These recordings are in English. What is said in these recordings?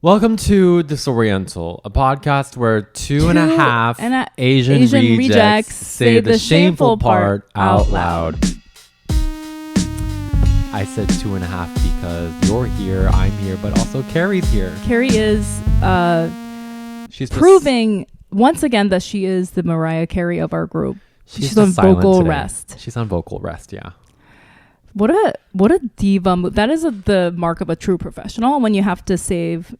Welcome to Disoriental, a podcast where two and a half Asian rejects say the shameful part out loud. I said 2.5 because you're here, I'm here, but also Carrie's here. Carrie is she's proving once again that she is the Mariah Carey of our group. She's on vocal rest. She's on vocal rest, yeah. What a diva move. That is the mark of a true professional, when you have to save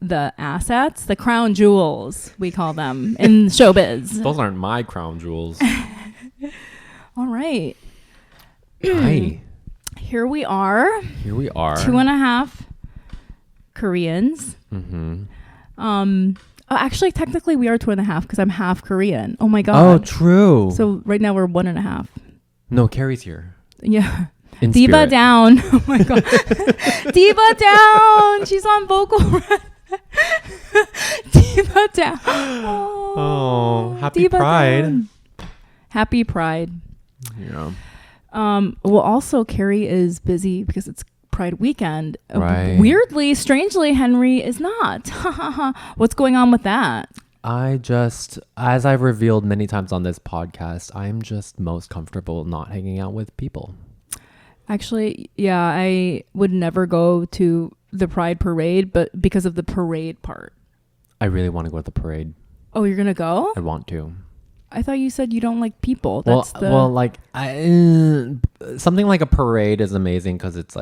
the assets, the crown jewels, we call them in showbiz. Those aren't my crown jewels. All right. Hi. Here we are. 2.5 Koreans. Mm-hmm. Actually, technically, we are 2.5 because I'm half Korean. Oh my god. Oh, true. So right now we're 1.5. No, Carrie's here. Yeah. In Diva spirit. down. Oh my god. Diva down. She's on vocal rest. Diva down. Oh, happy Diva Pride. Down. Happy Pride. Yeah. Well, also Carrie is busy because it's Pride weekend. Right. Weirdly, strangely, Henry is not. What's going on with that? As I've revealed many times on this podcast, I'm just most comfortable not hanging out with people. Actually, yeah, I would never go to the Pride parade, but because of the parade part. I really want to go to the parade. Oh, you're gonna go? I want to. I thought you said you don't like people. Something like a parade is amazing because it's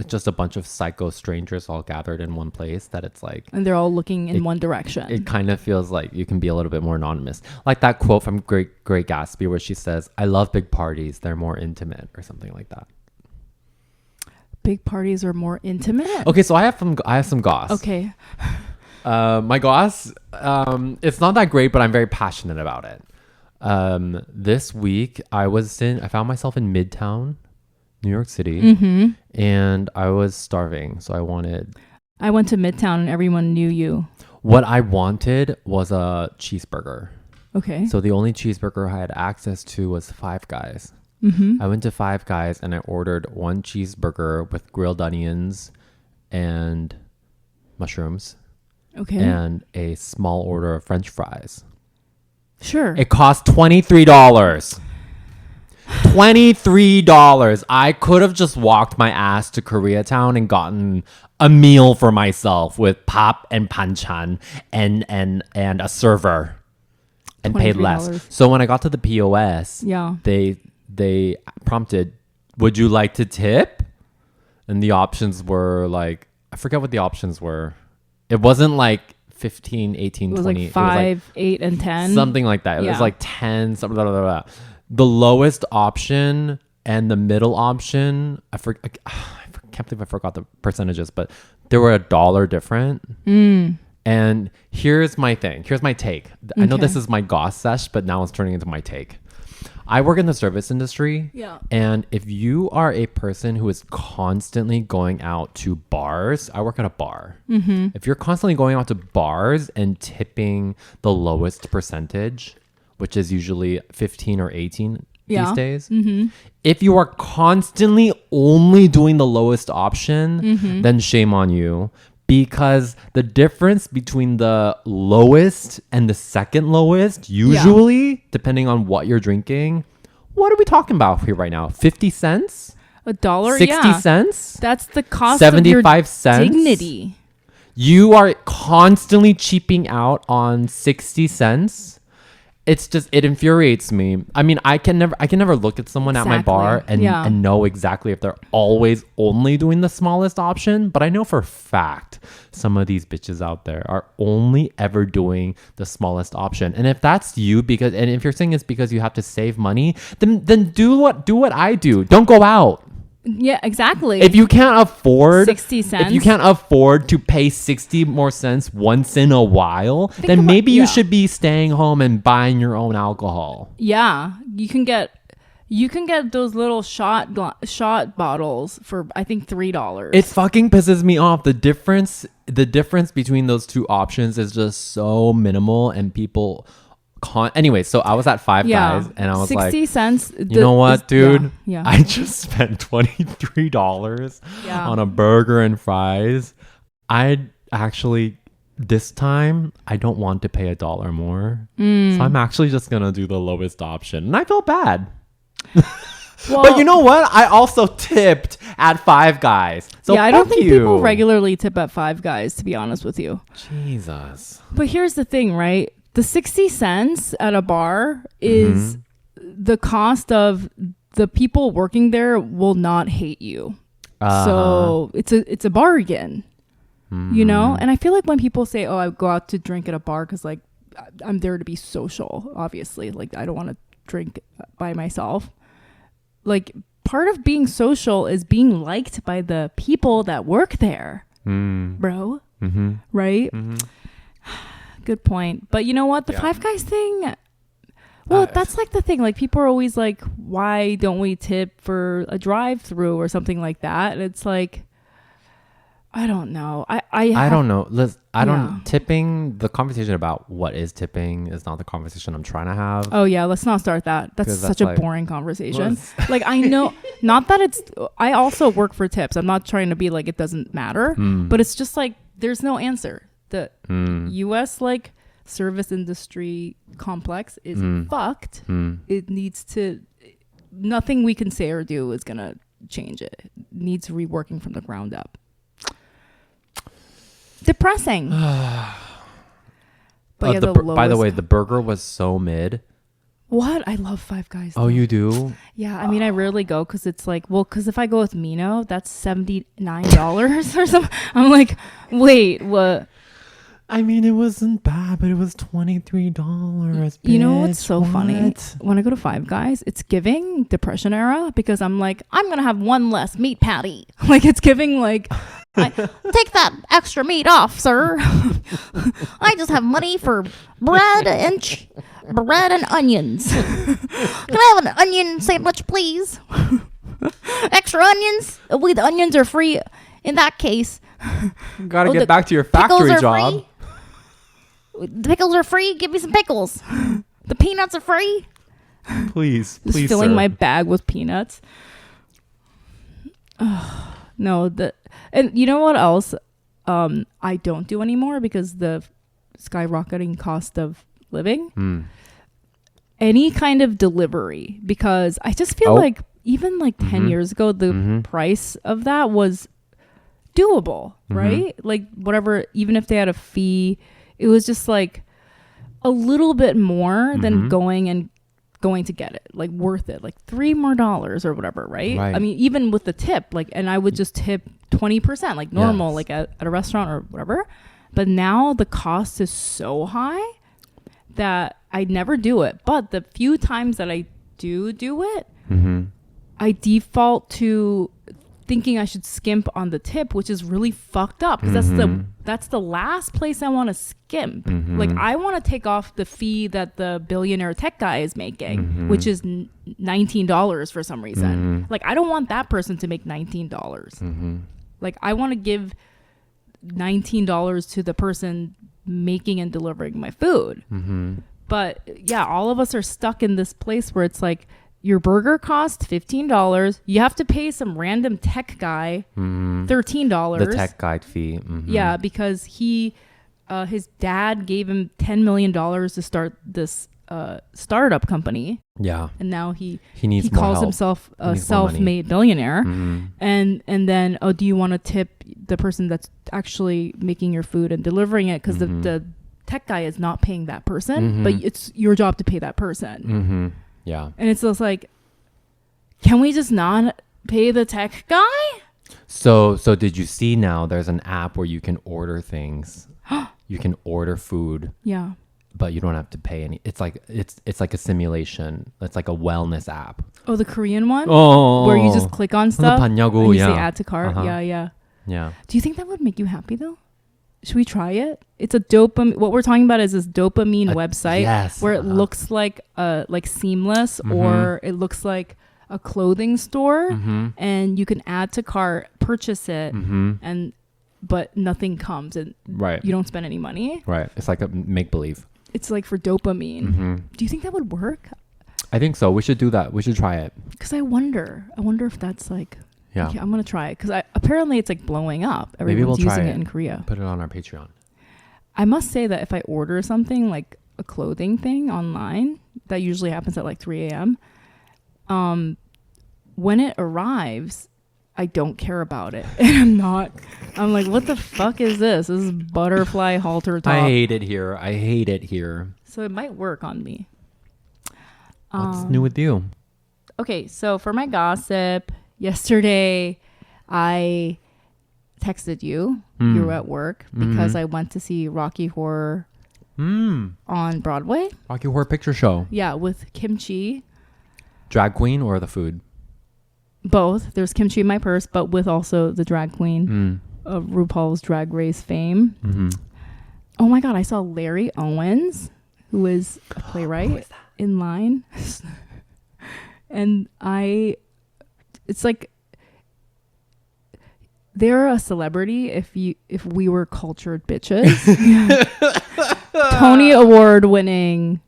just a bunch of psycho strangers all gathered in one place that it's like, and they're all looking in one direction. It kind of feels like you can be a little bit more anonymous. Like that quote from Great Gatsby where she says, "I love big parties. They're more intimate," or something like that. Big parties are more intimate? Okay, so I have some goss. Okay. My goss, it's not that great, but I'm very passionate about it. This week I found myself in Midtown, New York City, and I was starving. So I went to Midtown and everyone knew you. What I wanted was a cheeseburger. Okay. So the only cheeseburger I had access to was Five Guys. I went to Five Guys and I ordered one cheeseburger with grilled onions and mushrooms. Okay. And a small order of French fries. Sure. It cost $23. $23. I could have just walked my ass to Koreatown and gotten a meal for myself with pop and banchan and a server and paid less. So when I got to the POS, yeah, they prompted, "Would you like to tip?" And the options were like, I forget what the options were. It wasn't like 15, 18, 20. It was like 5, 8, and 10. Something like that. It was like 10, something, blah, blah, blah. The lowest option and the middle option, I can't believe I forgot the percentages, but they were $1 different. And here's my thing. Here's my take. I know this is my goss sesh, but now it's turning into my take. I work in the service industry. Yeah. And if you are a person who is constantly going out to bars, I work at a bar. If you're constantly going out to bars and tipping the lowest percentage, which is usually 15 or 18 these days, if you are constantly only doing the lowest option, then shame on you. Because the difference between the lowest and the second lowest, usually, depending on what you're drinking, what are we talking about here right now? 50 cents? $1? 60 cents? That's the cost 75 of your cents? Dignity. You are constantly cheaping out on 60 cents. It infuriates me. I mean, I can never look at someone at my bar and know exactly if they're always only doing the smallest option. But I know for a fact some of these bitches out there are only ever doing the smallest option. And if that's you, and if you're saying it's because you have to save money, then do what I do. Don't go out. Yeah, exactly. If you can't afford 60 cents, if you can't afford to pay 60 more cents once in a while, then maybe you should be staying home and buying your own alcohol. Yeah, you can get those little shot bottles for I think $3. It fucking pisses me off. The difference between those two options is just so minimal, and people anyway, so I was at Five Guys and I was 60 cents. You know what, dude? Yeah. I just spent $23 on a burger and fries. actually, this time I don't want to pay $1 more. So I'm actually just going to do the lowest option. And I feel bad. Well, but you know what? I also tipped at Five Guys. So yeah, I don't think you. people regularly tip at Five Guys, to be honest with you. Jesus. But here's the thing, right? The 60 cents at a bar is the cost of the people working there will not hate you. So it's a bargain, you know? And I feel like when people say, oh, I go out to drink at a bar because like I'm there to be social, obviously. Like I don't want to drink by myself. Like part of being social is being liked by the people that work there, bro. Right? Good point. But you know what? The Five Guys thing, well, that's like the thing. Like people are always like, why don't we tip for a drive-through or something like that? And it's like, I don't know. I don't know. Tipping, the conversation about what is tipping is not the conversation I'm trying to have. Oh yeah, let's not start that. That's such a boring conversation. Like I know, not that it's, I also work for tips. I'm not trying to be like it doesn't matter, but it's just like there's no answer. The U.S. like service industry complex is fucked. It needs to, nothing we can say or do is gonna change it. It needs reworking from the ground up. Depressing. But yeah, by the way, the burger was so mid. What? I love Five Guys. Oh, you do? Yeah, I mean, I rarely go because it's like, well, because if I go with Mino, that's $79 or something. I'm like, wait, what? I mean, it wasn't bad, but it was $23. You know what's so funny? When I go to Five Guys, it's giving Depression era because I'm like, I'm going to have one less meat patty. Like, it's giving like, take that extra meat off, sir. I just have money for bread and onions. Can I have an onion sandwich, please? Extra onions? Oh, the onions are free in that case. You gotta get back to your factory job. Free? The pickles are free. Give me some pickles. The peanuts are free. Please, Just filling my bag with peanuts. No, and you know what else? I don't do anymore because the skyrocketing cost of living. Any kind of delivery, because I just feel like even like 10 years ago, the price of that was doable, right? Like whatever, even if they had a fee, it was just like a little bit more than going to get it, like worth it, like $3 more or whatever, right? I mean, even with the tip, like, and I would just tip 20%, like normal, like at a restaurant or whatever. But now the cost is so high that I never do it. But the few times that I do it, I default to thinking I should skimp on the tip, which is really fucked up because that's the last place I want to skimp. Like I want to take off the fee that the billionaire tech guy is making, which is $19 for some reason. Like I don't want that person to make $19. Like I want to give $19 to the person making and delivering my food. But yeah, all of us are stuck in this place where it's like, your burger costs $15. You have to pay some random tech guy $13. The tech guide fee. Yeah, because his dad gave him $10 million to start this startup company. Yeah, and now he calls himself a self-made billionaire. And then, oh, do you want to tip the person that's actually making your food and delivering it? Because the tech guy is not paying that person, but it's your job to pay that person. Yeah. And it's just like, can we just not pay the tech guy? So did you see now there's an app where you can order things. You can order food. Yeah. But you don't have to pay any. It's like a simulation. It's like a wellness app. Oh, the Korean one? Oh. Where you just click on stuff and you say add to cart. Yeah. Do you think that would make you happy though? Should we try it? It's a dopamine. What we're talking about is this dopamine website where it looks like Seamless or it looks like a clothing store, and you can add to cart, purchase it, but nothing comes, and you don't spend any money. Right. It's like a make believe. It's like for dopamine. Do you think that would work? I think so. We should do that. We should try it. Because I wonder if that's like Yeah. Okay, I'm gonna try it because apparently it's like blowing up. Maybe Everyone's we'll try using it. it in Korea. Put it on our Patreon. I must say that if I order something like a clothing thing online, that usually happens at like 3 a.m. When it arrives, I don't care about it. And I'm like, what the fuck is this? This is butterfly halter top. I hate it here. So it might work on me. What's new with you? Okay, so for my gossip, yesterday I texted you. You were at work because I went to see Rocky Horror on Broadway. Rocky Horror Picture Show. Yeah, with kimchi. Drag queen or the food? Both. There's kimchi in my purse, but with also the drag queen of RuPaul's Drag Race fame. Mm-hmm. Oh my God, I saw Larry Owens, who is a playwright, in line. And it's like, they're a celebrity if we were cultured bitches. Tony Award winning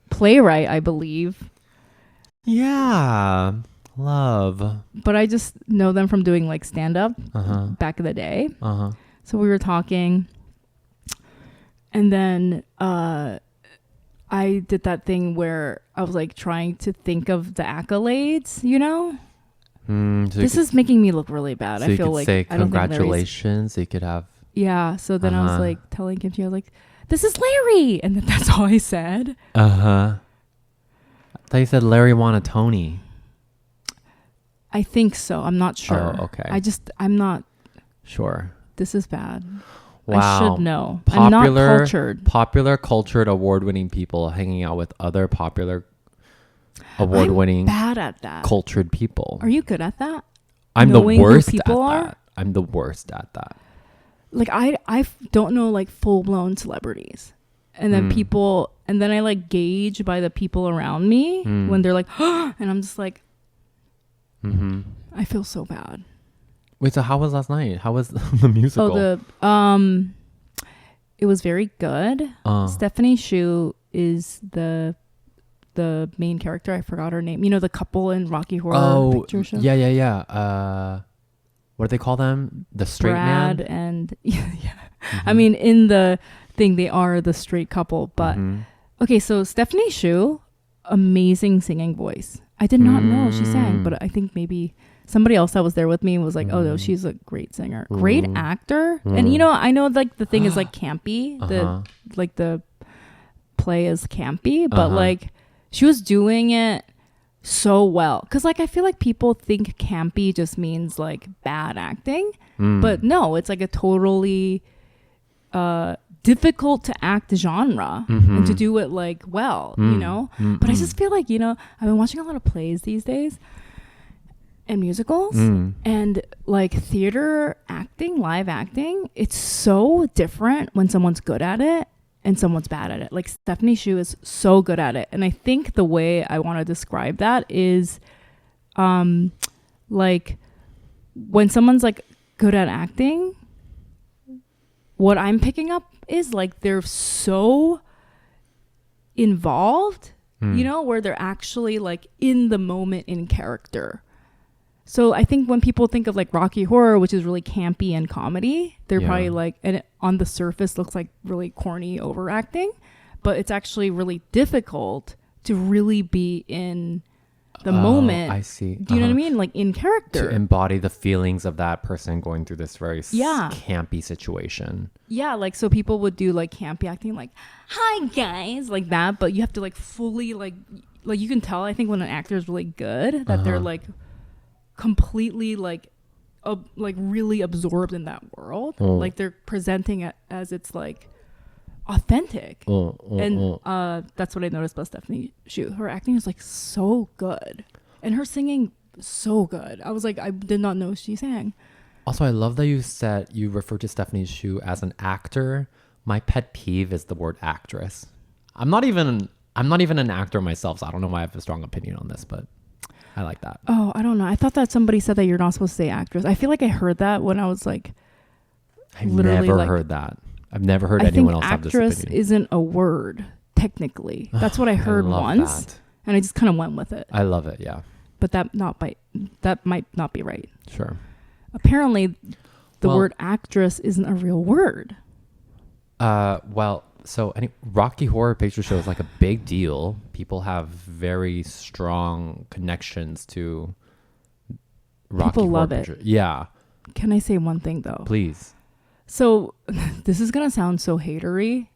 playwright, I believe. Yeah. Love. But I just know them from doing like stand up back in the day. So we were talking, and then I did that thing where I was like trying to think of the accolades, you know? This is making me look really bad. So I you feel could like say I don't think congratulations. You could have. Yeah. So then I was like telling Kimchi, I was like, "This is Larry," and then that's all I said. I thought you said Larry won a Tony. I think so. I'm not sure. Oh, okay. I'm not sure. This is bad. Wow. I should know. I'm not cultured. Popular, cultured, award-winning people hanging out with other popular, award-winning, I'm bad at that. Cultured people. Are you good at that? I'm the Knowing who worst at people are? that. I'm the worst at that. Like I don't know like full-blown celebrities. And then people, and then I like gauge by the people around me when they're like, and I'm just like, I feel so bad. Wait, so how was last night? How was the musical? It was very good. Stephanie Hsu is the main character. I forgot her name. You know, the couple in Rocky Horror Picture Show. Yeah. What do they call them? The straight Brad man? and I mean, in the thing, they are the straight couple. But okay, so Stephanie Hsu, amazing singing voice. I did not know she sang, but I think maybe somebody else that was there with me was like, oh no, she's a great singer, great actor. And you know, I know like the thing is like campy, the play is campy, but like she was doing it so well. Cause like I feel like people think campy just means like bad acting, but no, it's like a totally difficult to act genre and to do it like well, you know. But I just feel like, you know, I've been watching a lot of plays these days and musicals and like theater acting, live acting. It's so different when someone's good at it and someone's bad at it. Like Stephanie Hsu is so good at it, and I think the way I want to describe that is like when someone's like good at acting, what I'm picking up is like they're so involved, you know, where they're actually like in the moment, in character. So I think when people think of like Rocky Horror, which is really campy and comedy, they're probably like, and it on the surface looks like really corny overacting, but it's actually really difficult to really be in the moment. I see. Do you know what I mean? Like in character. To embody the feelings of that person going through this very campy situation. Yeah, like so people would do like campy acting like, hi guys, like that, but you have to like fully like you can tell, I think when an actor is really good that they're like completely like really absorbed in that world. Like they're presenting it as it's like authentic. And that's what I noticed about Stephanie Hsu. Her acting is like so good, and her singing so good. I was like, I did not know she sang. Also, I love that you referred to Stephanie Hsu as an actor. My pet peeve is the word actress. I'm not even an actor myself, so I don't know why I have a strong opinion on this, but I like that. Oh, I don't know. I thought that somebody said that you're not supposed to say actress. I feel like I heard that when I was like, I've never heard that. I've never heard anyone else have this opinion. Actress isn't a word, technically. That's what I heard once. That. And I just kind of went with it. I love it, yeah. But that not by that might not be right. Sure. Apparently, the word actress isn't a real word. So Rocky Horror Picture Show is like a big deal. People have very strong connections to Rocky People Horror love Picture. it. Yeah. Can I say one thing though? Please. So this is gonna sound so hatery.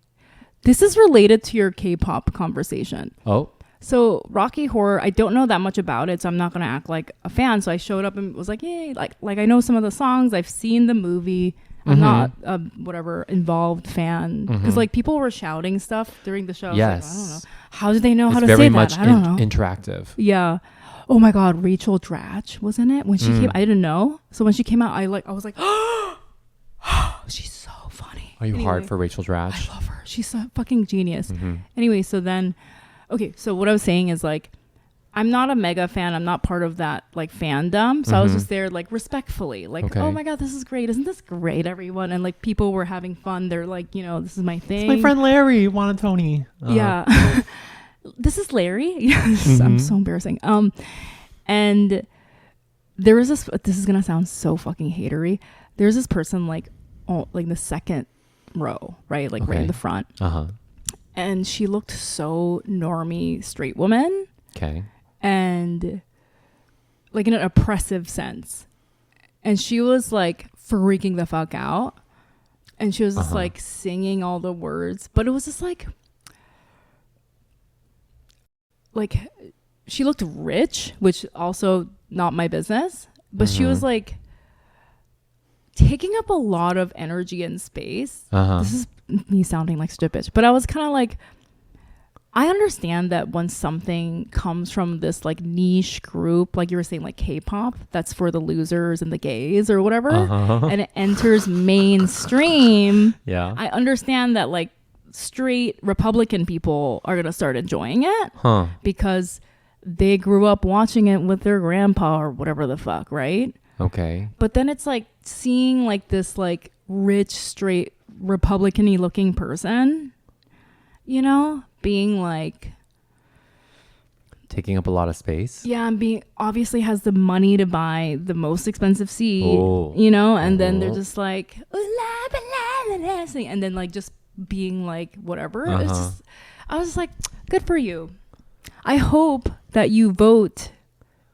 This is related to your K-pop conversation. Oh. So Rocky Horror, I don't know that much about it, so I'm not gonna act like a fan. So I showed up and was like, yay, like I know some of the songs. I've seen the movie. I'm not a whatever involved fan because like people were shouting stuff during the show. Yes. Like, I don't know. How did they know how to very say much that? I don't know. Interactive. Yeah. Oh my God, Rachel Dratch was in it when she came. I didn't know. So when she came out, I was like, oh, she's so funny. Are you hard for Rachel Dratch? I love her. She's a fucking genius. Anyway, so then, okay. So what I was saying is like, I'm not a mega fan. I'm not part of that like fandom. So I was just there like respectfully, like, oh my God, this is great. Isn't this great, everyone? And like people were having fun. They're like, this is my thing. It's my friend Larry, Tony. Yeah. This is Larry. I'm so embarrassing. And there was this is going to sound so fucking hatery. There's this person like the second row, right? Like right in the front. And she looked so normie straight woman. Okay. And like in an oppressive sense. And she was like freaking the fuck out. And she was just like singing all the words. But it was just like she looked rich, which also not my business. But she was like taking up a lot of energy and space. This is me sounding like stupid bitch. But I was kind of like, I understand that when something comes from this like niche group, like you were saying, like K-pop, that's for the losers and the gays or whatever, and it enters mainstream. Yeah. I understand that like straight Republican people are going to start enjoying it because they grew up watching it with their grandpa or whatever the fuck, right? Okay. But then it's like seeing like this like rich, straight Republican-y looking person, being like taking up a lot of space. Yeah, and being obviously has the money to buy the most expensive seat, and then they're just like and then like just being like whatever. It's just, I was just like, good for you. I hope that you vote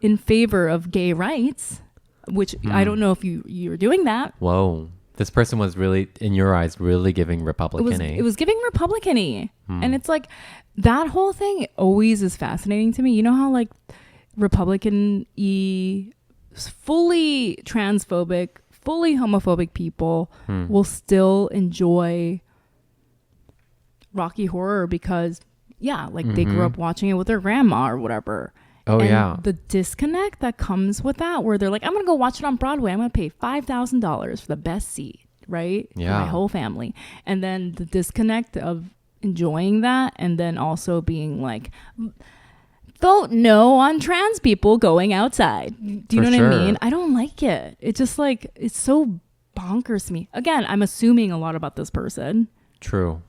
in favor of gay rights, which I don't know if you're doing that. Whoa. This person was really, in your eyes, really giving Republican-y. It was giving Republican-y. And it's like, that whole thing always is fascinating to me. You know how like Republican-y, fully transphobic, fully homophobic people will still enjoy Rocky Horror because, they grew up watching it with their grandma or whatever. Oh, and yeah. the disconnect that comes with that, where they're like, I'm going to go watch it on Broadway. I'm going to pay $5,000 for the best seat, right? Yeah. For my whole family. And then the disconnect of enjoying that and then also being like, vote no on trans people going outside. Do you know what I mean? I don't like it. It's just like, it's so bonkers to me. Again, I'm assuming a lot about this person. True.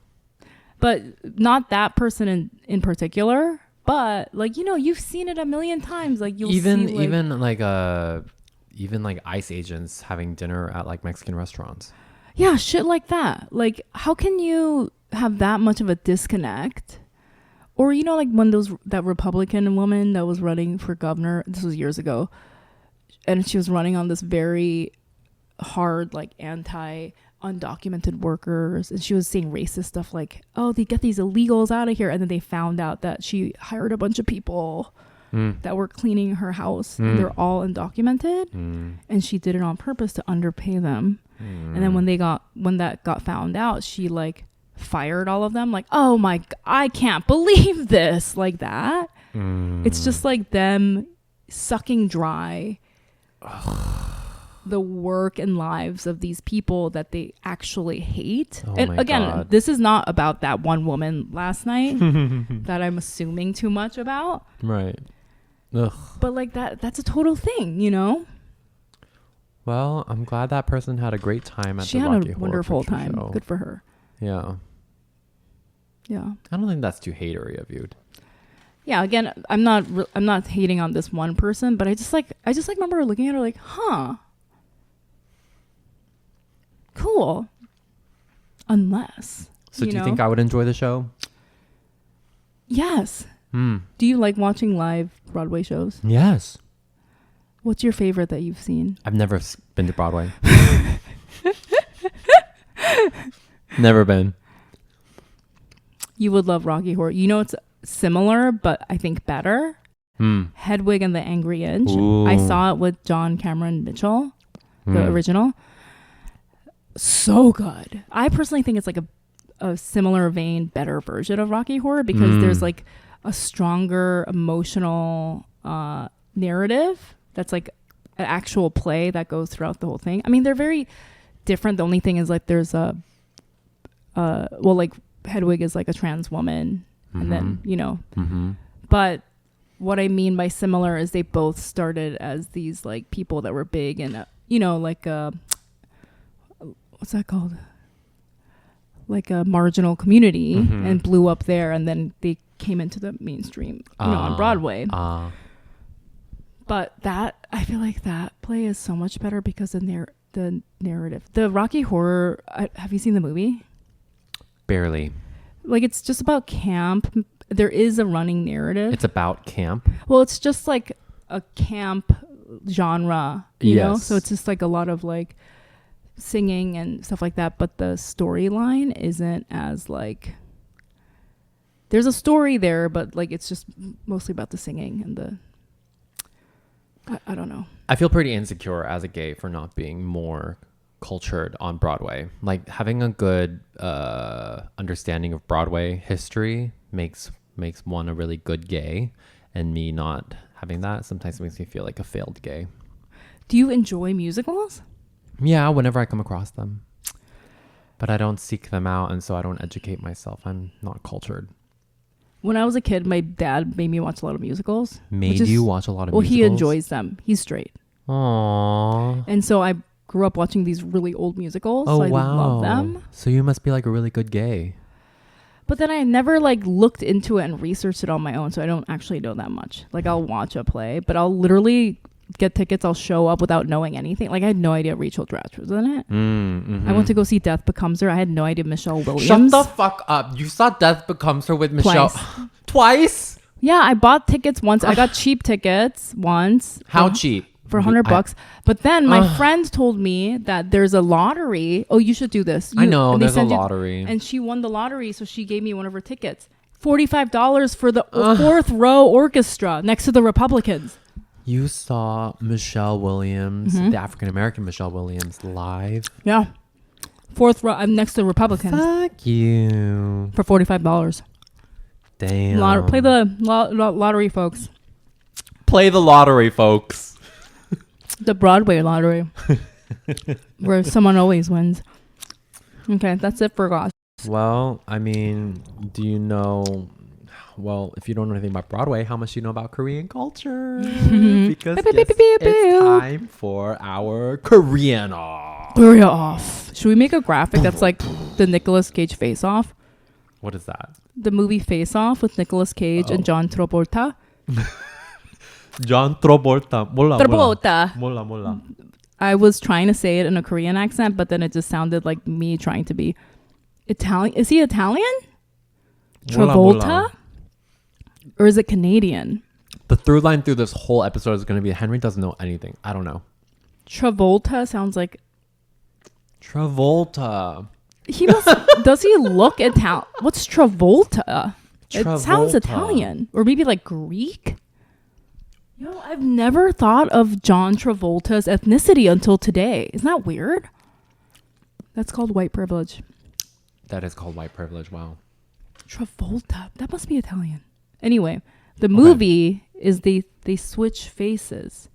But not that person in particular. But like, you've seen it a million times. Like you'll even see even like ICE agents having dinner at like Mexican restaurants. Yeah, shit like that. Like, how can you have that much of a disconnect? Or like when that Republican woman that was running for governor, this was years ago, and she was running on this very hard like undocumented workers, and she was saying racist stuff like, oh, they get these illegals out of here, and then they found out that she hired a bunch of people that were cleaning her house and they're all undocumented, and she did it on purpose to underpay them. And then when that got found out, she like fired all of them, like, oh my, I can't believe this, like that. It's just like them sucking dry the work and lives of these people that they actually hate. And again, this is not about that one woman last night that I'm assuming too much about. Right. Ugh. But like that's a total thing, Well, I'm glad that person had a great time at she the had Rocky a Horror wonderful Picture time. Show. Good for her. Yeah. Yeah. I don't think that's too hatery of you. Yeah, again, I'm not hating on this one person, but I just remember looking at her like, huh, cool. Unless. So do you think I would enjoy the show? Yes. Do you like watching live Broadway shows? Yes. What's your favorite that you've seen? I've never been to Broadway. Never been. You would love Rocky Horror. You know, it's similar, but I think better. Hedwig and the Angry Inch. Ooh. I saw it with John Cameron Mitchell, the original. So good. I personally think it's like a similar vein, better version of Rocky Horror because there's like a stronger emotional narrative that's like an actual play that goes throughout the whole thing. I mean, they're very different. The only thing is like there's like Hedwig is like a trans woman and then, you know, but what I mean by similar is they both started as these like people that were big and, you know, like, what's that called? Like a marginal community and blew up there. And then they came into the mainstream, you know, on Broadway. But that, I feel like that play is so much better because of the narrative. The Rocky Horror, have you seen the movie? Barely. Like, it's just about camp. There is a running narrative. It's about camp? Well, it's just like a camp genre, you know? So it's just like a lot of like singing and stuff like that. But the storyline isn't as like... There's a story there, but like it's just mostly about the singing and the... I don't know. I feel pretty insecure as a gay for not being more cultured on Broadway. Like having a good understanding of Broadway history makes one a really good gay, and me not having that sometimes makes me feel like a failed gay. Do you enjoy musicals? Yeah, whenever I come across them. But I don't seek them out, and so I don't educate myself. I'm not cultured. When I was a kid, my dad made me watch a lot of musicals. Made you watch a lot of musicals? Well, he enjoys them. He's straight. Aww. And so I grew up watching these really old musicals. Oh, so I wow. love them. So you must be like a really good gay. But then I never like looked into it and researched it on my own. So I don't actually know that much. Like I'll watch a play, but I'll literally get tickets. I'll show up without knowing anything. Like I had no idea Rachel Dratch was in it. I went to go see Death Becomes Her. I had no idea Michelle Williams. Shut the fuck up. You saw Death Becomes Her with Michelle. Twice? Yeah, I bought tickets once. I got cheap tickets once. How cheap? For $100. But then my friend told me that there's a lottery. Oh, you should do this. I know, there's a lottery. And she won the lottery, so she gave me one of her tickets. $45 for the fourth row orchestra next to the Republicans. You saw Michelle Williams, the African-American Michelle Williams, live? Yeah. Fourth row. I'm next to the Republicans. Fuck you. For $45. Damn. Play the lottery, folks. Play the lottery, folks. The Broadway lottery. Where someone always wins. Okay, that's it for Goss. Well, I mean, do you know... Well, if you don't know anything about Broadway, how much do you know about Korean culture? Because it's time for our Korean off. Korea off. Should we make a graphic that's like the Nicolas Cage Face Off? What is that? The movie Face Off with Nicolas Cage and John Travolta. John Travolta. Mola. I was trying to say it in a Korean accent, but then it just sounded like me trying to be Italian. Is he Italian? Travolta? Or is it Canadian? The through line through this whole episode is going to be Henry doesn't know anything. I don't know. Travolta sounds like... Travolta. He must... Does he look Italian? What's Travolta? It sounds Italian. Or maybe like Greek? Yo, I've never thought of John Travolta's ethnicity until today. Isn't that weird? That's called white privilege. That is called white privilege. Wow. Travolta. That must be Italian. Anyway, the movie is they switch faces.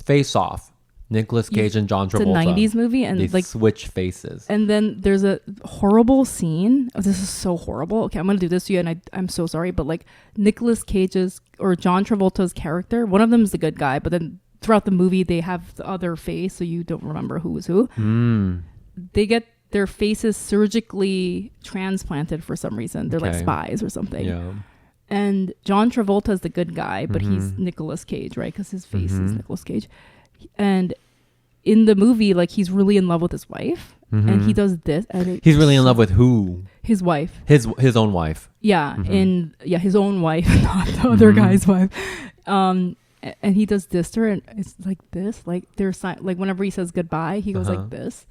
Face Off. Nicolas Cage and John Travolta. It's a 90s movie and they like switch faces. And then there's a horrible scene. Oh, this is so horrible. Okay, I'm going to do this to you and I'm so sorry, but like Nicolas Cage's or John Travolta's character, one of them is the good guy, but then throughout the movie they have the other face so you don't remember who was who. They get their faces surgically transplanted for some reason. They're like spies or something. Yeah. And John Travolta's the good guy, but he's Nicolas Cage, right? Because his face is Nicolas Cage. And in the movie, like, he's really in love with his wife. And he does this. He's really in love with who? His wife. His own wife. Yeah. His own wife, not the other guy's wife. And he does this to her, and it's like this. Like, like, whenever he says goodbye, he goes like this.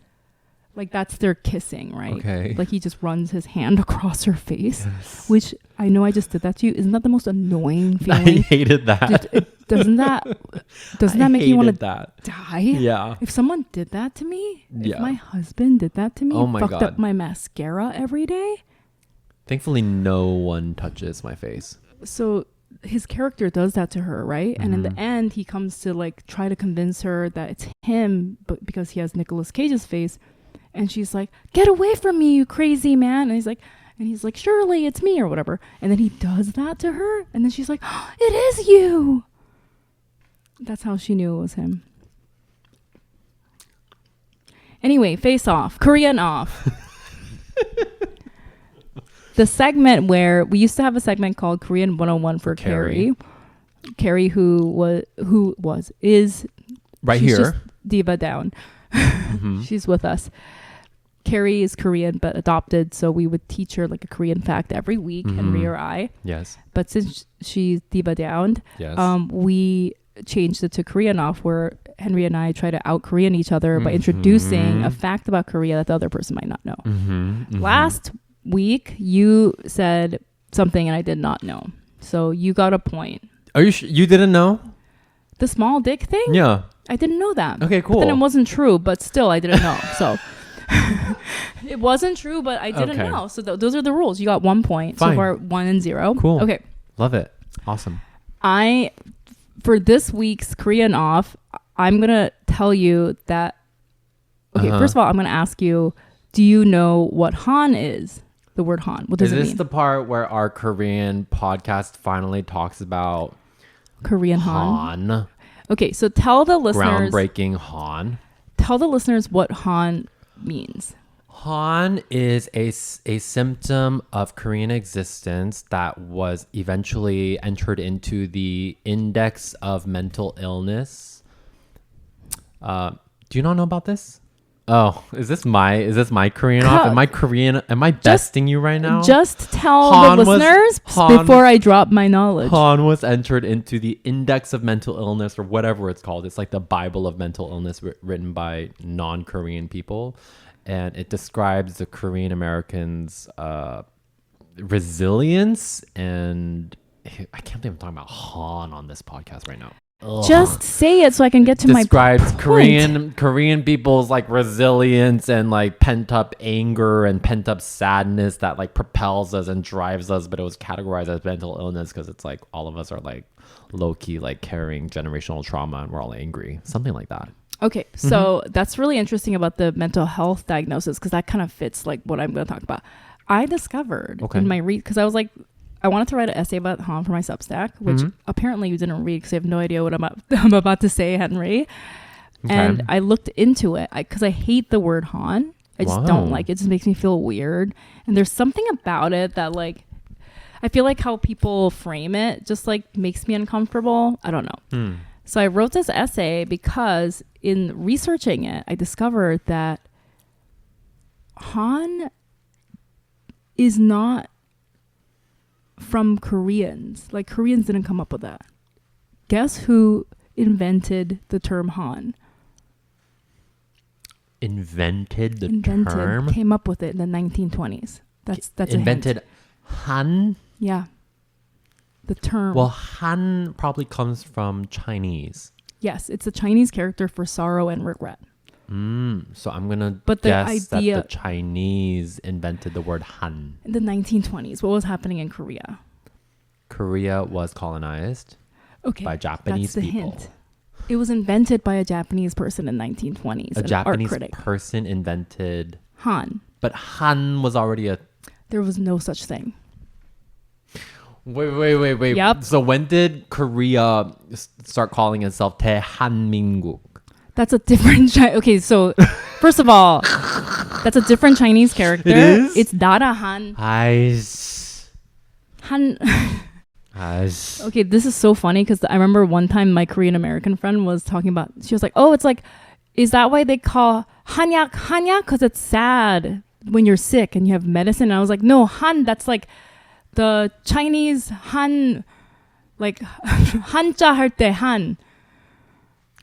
Like, that's their kissing, right? Okay. Like, he just runs his hand across her face, which I know I just did that to you. Isn't that the most annoying feeling? I hated that. Doesn't that make you want to die? Yeah. If someone did that to me, yeah. if my husband did that to me, oh my fucked God. up my mascara every day. Thankfully, no one touches my face. So his character does that to her, right? And in the end, he comes to like try to convince her that it's him, but because he has Nicolas Cage's face. And she's like, "Get away from me, you crazy man." And he's like, "Surely it's me," or whatever. And then he does that to her. And then she's like, "Oh, it is you." That's how she knew it was him. Anyway, Face Off. Korean Off. The segment where we used to have a segment called Korean 101 for Carrie. Carrie, is right here. Just diva down. She's with us. Carrie is Korean but adopted, so we would teach her like a Korean fact every week, Henry or I. Yes. But since she's diva downed, yes. We changed it to Korean Off, where Henry and I try to out Korean each other by introducing a fact about Korea that the other person might not know. Last week you said something and I did not know, so you got a point. Are you you didn't know the small dick thing? Yeah, I didn't know that. Okay, cool. But then it wasn't true, but still I didn't know. So it wasn't true, but I didn't know. So those are the rules. You got 1 point. Fine. So far 1 and 0. Cool. Okay. Love it. Awesome. For this week's Korean Off, I'm going to tell you that, first of all, I'm going to ask you, do you know what Han is? The word Han. What does it mean? Is this the part where our Korean podcast finally talks about Korean Han? Okay, so tell the listeners. Groundbreaking Han. Tell the listeners what Han means. Han is a symptom of Korean existence that was eventually entered into the Index of Mental Illness. Do you not know about this? Oh, is this my Korean off? Am I besting you right now? Just tell the listeners before I drop my knowledge. Han was entered into the Index of Mental Illness, or whatever it's called. It's like the Bible of mental illness written by non-Korean people. And it describes the Korean Americans' resilience. And I can't believe I'm talking about Han on this podcast right now. Ugh. Just say it so I can get to my point. Describes Korean people's like resilience and like pent up anger and pent up sadness that like propels us and drives us, but it was categorized as mental illness because it's like all of us are like low key like carrying generational trauma and we're all angry, something like that. Okay, so that's really interesting about the mental health diagnosis because that kind of fits like what I'm going to talk about. I discovered in my because I was like, I wanted to write an essay about Han for my Substack, which apparently you didn't read because I have no idea what I'm about to say, Henry. Okay. And I looked into it because I hate the word Han. I just don't like it. It just makes me feel weird. And there's something about it that like, I feel like how people frame it just like makes me uncomfortable. I don't know. So I wrote this essay because in researching it, I discovered that Han is not from Koreans. Like Koreans didn't come up with that. Guess who invented the term Han? Invented the term? Came up with it in the 1920s. That's invented Han? Yeah. The term. Well, Han probably comes from Chinese. Yes, it's a Chinese character for sorrow and regret. So I'm going to guess that the Chinese invented the word Han. In the 1920s, what was happening in Korea? Korea was colonized by Japanese people. Hint. It was invented by a Japanese person in 1920s. A Japanese person invented Han. But Han was already There was no such thing. Wait. Yep. So when did Korea start calling itself 대한민국? That's a different... Okay, so first of all, that's a different Chinese character. It is? It's Dara Han. Han. Okay, this is so funny because I remember one time my Korean American friend was talking about, she was like, oh, it's like, is that why they call hanyak hanyak? Because it's sad when you're sick and you have medicine. And I was like, no, han, that's like the Chinese han, like 한자 할 때 han.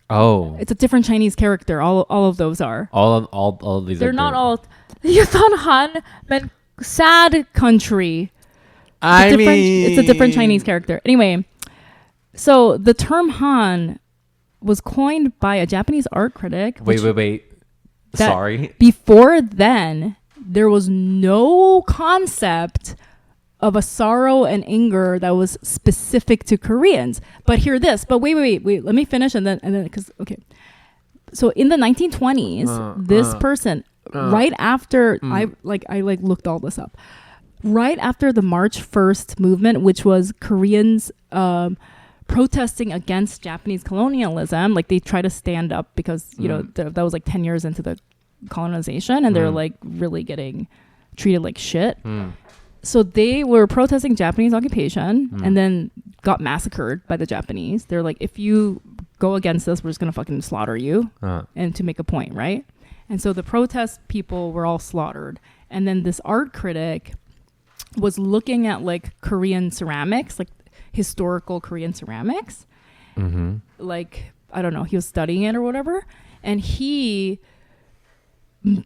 Oh. It's a different Chinese character. All of those are. All of these They're are not different. all. You thought han meant sad country. It's a different Chinese character. Anyway, so the term Han was coined by a Japanese art critic. Wait. Sorry. Before then, there was no concept of a sorrow and anger that was specific to Koreans. But hear this. But wait. Let me finish and then because okay. So in the 1920s, this person right after I looked all this up. Right after the March 1st movement, which was Koreans protesting against Japanese colonialism, like they try to stand up because, you know, that was like 10 years into the colonization and they're like really getting treated like shit. So they were protesting Japanese occupation and then got massacred by the Japanese. They're like, if you go against us, we're just going to fucking slaughter you and to make a point, right? And so the protest people were all slaughtered. And then this art critic was looking at like Korean ceramics, like historical Korean ceramics. Like, I don't know, he was studying it or whatever. And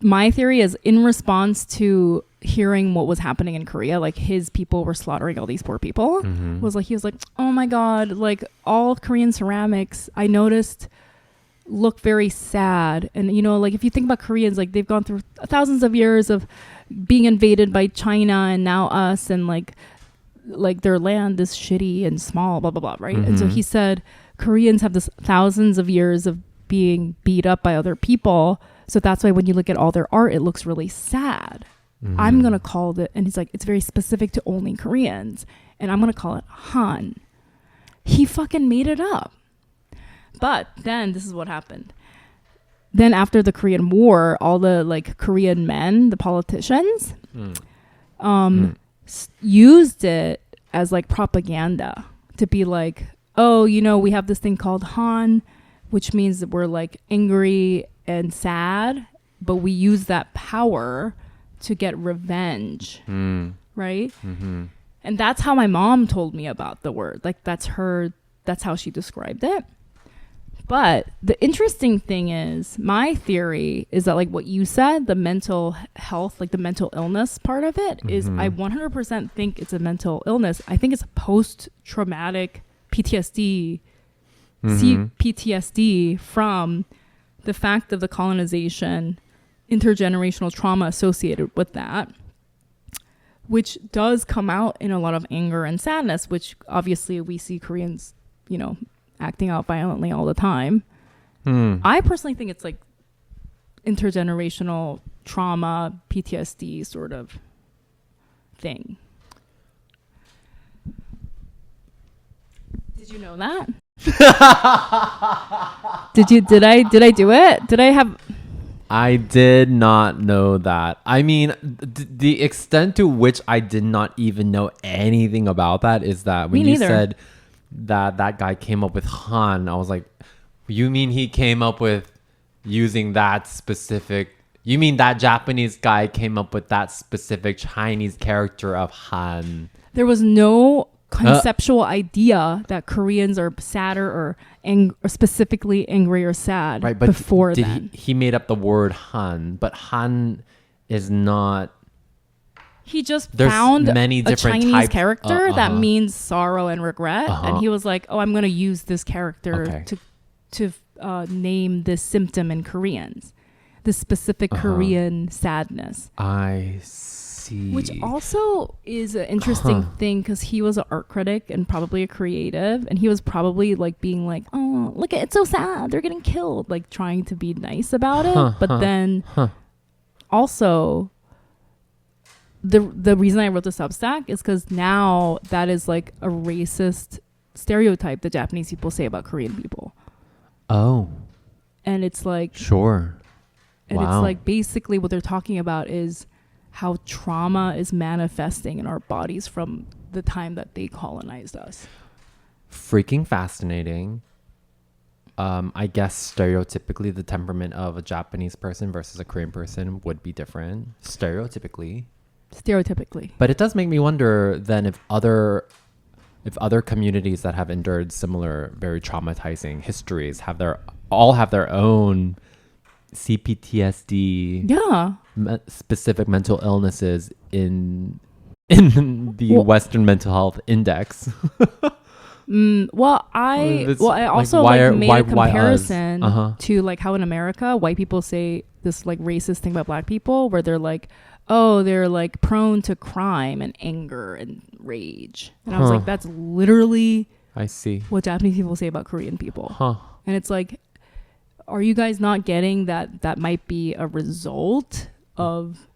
my theory is in response to hearing what was happening in Korea, like his people were slaughtering all these poor people, he was like, oh my God, like all Korean ceramics I noticed look very sad. And, you know, like if you think about Koreans, like they've gone through thousands of years of being invaded by China and now us, and like their land is shitty and small, blah, blah, blah, right? And so he said Koreans have this thousands of years of being beat up by other people. So that's why when you look at all their art, it looks really sad. I'm going to call it, and he's like, it's very specific to only Koreans. And I'm going to call it Han. He fucking made it up. But then this is what happened. Then after the Korean War, all the like Korean men, the politicians, used it as like propaganda to be like, oh, you know, we have this thing called Han, which means that we're like angry and sad, but we use that power to get revenge, right? And that's how my mom told me about the word. Like that's how she described it. But the interesting thing is, my theory is that like what you said, the mental health, like the mental illness part of it is I 100% think it's a mental illness. I think it's post-traumatic PTSD, PTSD from the fact of the colonization, intergenerational trauma associated with that, which does come out in a lot of anger and sadness, which obviously we see Koreans, you know, acting out violently all the time. I personally think it's like intergenerational trauma, PTSD sort of thing. Did you know that? Did I do it? I did not know that. I mean, the extent to which I did not even know anything about that is that when you said that guy came up with Han, I was like, you mean he came up with using that specific, you mean that Japanese guy came up with that specific Chinese character of Han? There was no conceptual idea that Koreans are sadder or specifically angry or sad, right? But before then, he made up the word Han, but Han is not. He just found many different a Chinese types, character that means sorrow and regret, and he was like, "Oh, I'm going to use this character to name this symptom in Koreans, this specific Korean sadness." I see. Which also is an interesting thing because he was an art critic and probably a creative, and he was probably like being like, "Oh, look at it's so sad, they're getting killed," like trying to be nice about it, but then also. The reason I wrote the Substack is because now that is like a racist stereotype that Japanese people say about Korean people. Oh. And it's like... Sure. And it's like basically what they're talking about is how trauma is manifesting in our bodies from the time that they colonized us. Freaking fascinating. I guess stereotypically the temperament of a Japanese person versus a Korean person would be different. Stereotypically. But it does make me wonder then if other communities that have endured similar very traumatizing histories have their own CPTSD specific mental illnesses in the Western Mental Health Index. I also made a comparison to like how in America white people say this like racist thing about black people where they're like, oh, they're like prone to crime and anger and rage. And I was like, that's literally what Japanese people say about Korean people. And it's like, are you guys not getting that might be a result of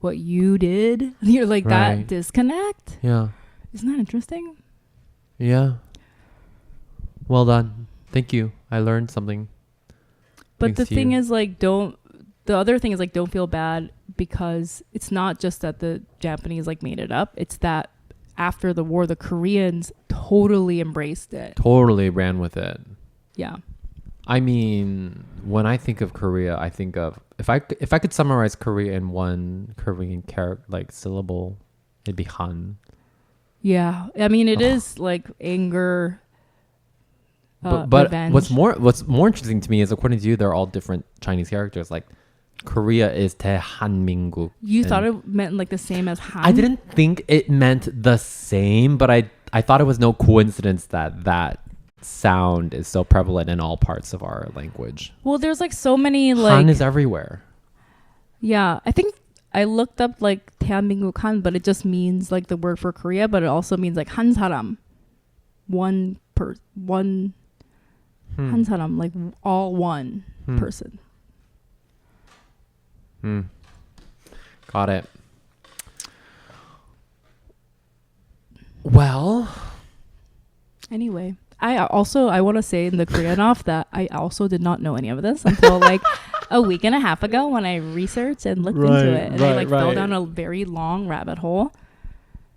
what you did? You're like that disconnect. Yeah. Isn't that interesting? Yeah. Well done. Thank you. I learned something. But the thing is like, don't feel bad because it's not just that the Japanese like made it up. It's that after the war, the Koreans totally embraced it. Totally ran with it. Yeah. I mean, when I think of Korea, I think of if I could summarize Korea in one Korean syllable, it'd be Han. Yeah, I mean it is like anger. But revenge. what's more interesting to me is according to you, they're all different Chinese characters. Like Korea is 대한민국. You thought it meant like the same as Han? I didn't think it meant the same, but I thought it was no coincidence that sound is so prevalent in all parts of our language. Well, there's like so many like Han is everywhere. Yeah, I think I looked up like 대한민국 Han, but it just means like the word for Korea, but it also means like 한 사람, one 한 사람, like all one person. Got it. Well, anyway, I want to say in the Korean off that I also did not know any of this until like a week and a half ago when I researched and looked into it, and I fell down a very long rabbit hole.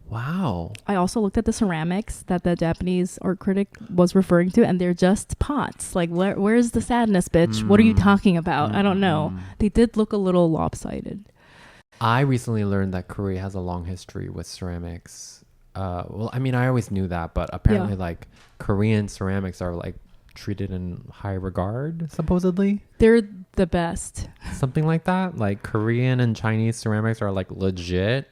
Wow. I also looked at the ceramics that the Japanese art critic was referring to, and they're just pots. Like, where's the sadness, bitch? What are you talking about? I don't know. They did look a little lopsided. I recently learned that Korea has a long history with ceramics. Well, I mean, I always knew that, but apparently, like, Korean ceramics are, like, treated in high regard, supposedly. They're the best. Something like that. Like, Korean and Chinese ceramics are, like, legit.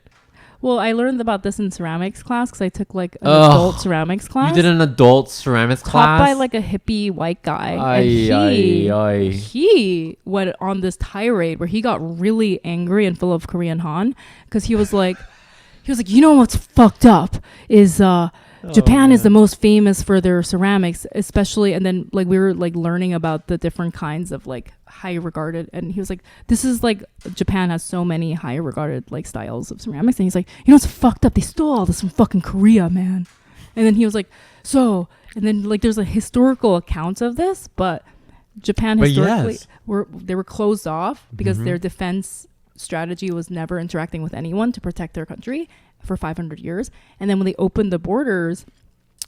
Well, I learned about this in ceramics class because I took like an adult ceramics class. You did an adult ceramics class? Taught by like a hippie white guy. He went on this tirade where he got really angry and full of Korean Han because he was like, you know what's fucked up is Japan is the most famous for their ceramics, especially, and then like we were like learning about the different kinds of like high regarded, and he was like, this is like Japan has so many high regarded like styles of ceramics, and he's like, you know what's fucked up, they stole all this from fucking Korea, man. And then he was like, so, and then like there's a historical accounts of this, but Japan historically they were closed off because their defense strategy was never interacting with anyone to protect their country for 500 years. And then when they opened the borders,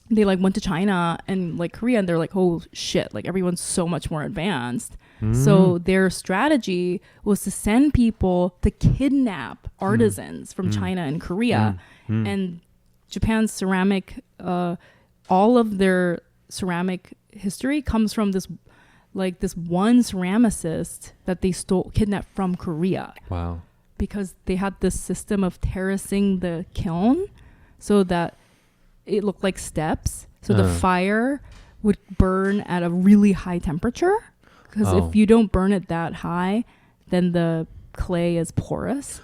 they like went to China and like Korea, and they're like, oh shit, like everyone's so much more advanced. So their strategy was to send people to kidnap artisans from China and Korea. And Japan's ceramic, all of their ceramic history comes from this one ceramicist that they kidnapped from Korea. Wow. Because they had this system of terracing the kiln so that it looked like steps. So the fire would burn at a really high temperature. Because if you don't burn it that high, then the clay is porous.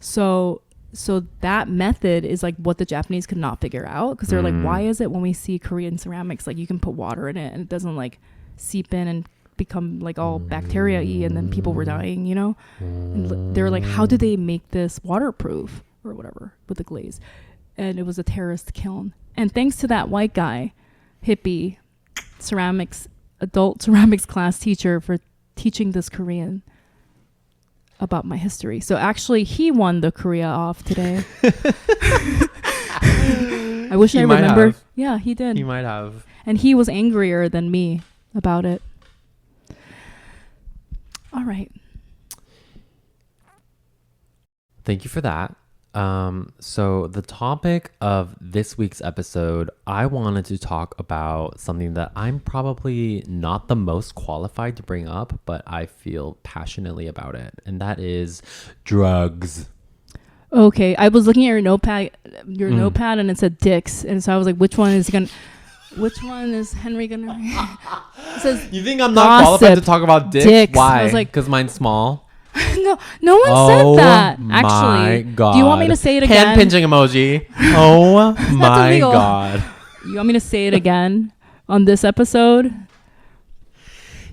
So that method is like what the Japanese could not figure out. Because they're like, why is it when we see Korean ceramics, like you can put water in it and it doesn't like seep in and become like all bacteria-y, and then people were dying, you know? And they're like, how do they make this waterproof or whatever with the glaze? And it was a terraced kiln. And thanks to that white guy, hippie, adult ceramics class teacher for teaching this Korean about my history. So actually he won the Korea off today. I wish He I might remembered. have. Yeah, he did. He might have. And he was angrier than me about it. All right. Thank you for that. So the topic of this week's episode, I wanted to talk about something that I'm probably not the most qualified to bring up, but I feel passionately about it, and that is drugs. Okay, I was looking at your notepad, and it said dicks, and so I was like, which one is Henry gonna? It says, you think I'm not qualified to talk about dicks? Why? I was like, because mine's small. no one said that. My Actually, God. do you want me to say it again? Hand pinching emoji. Oh my God. You want me to say it again on this episode?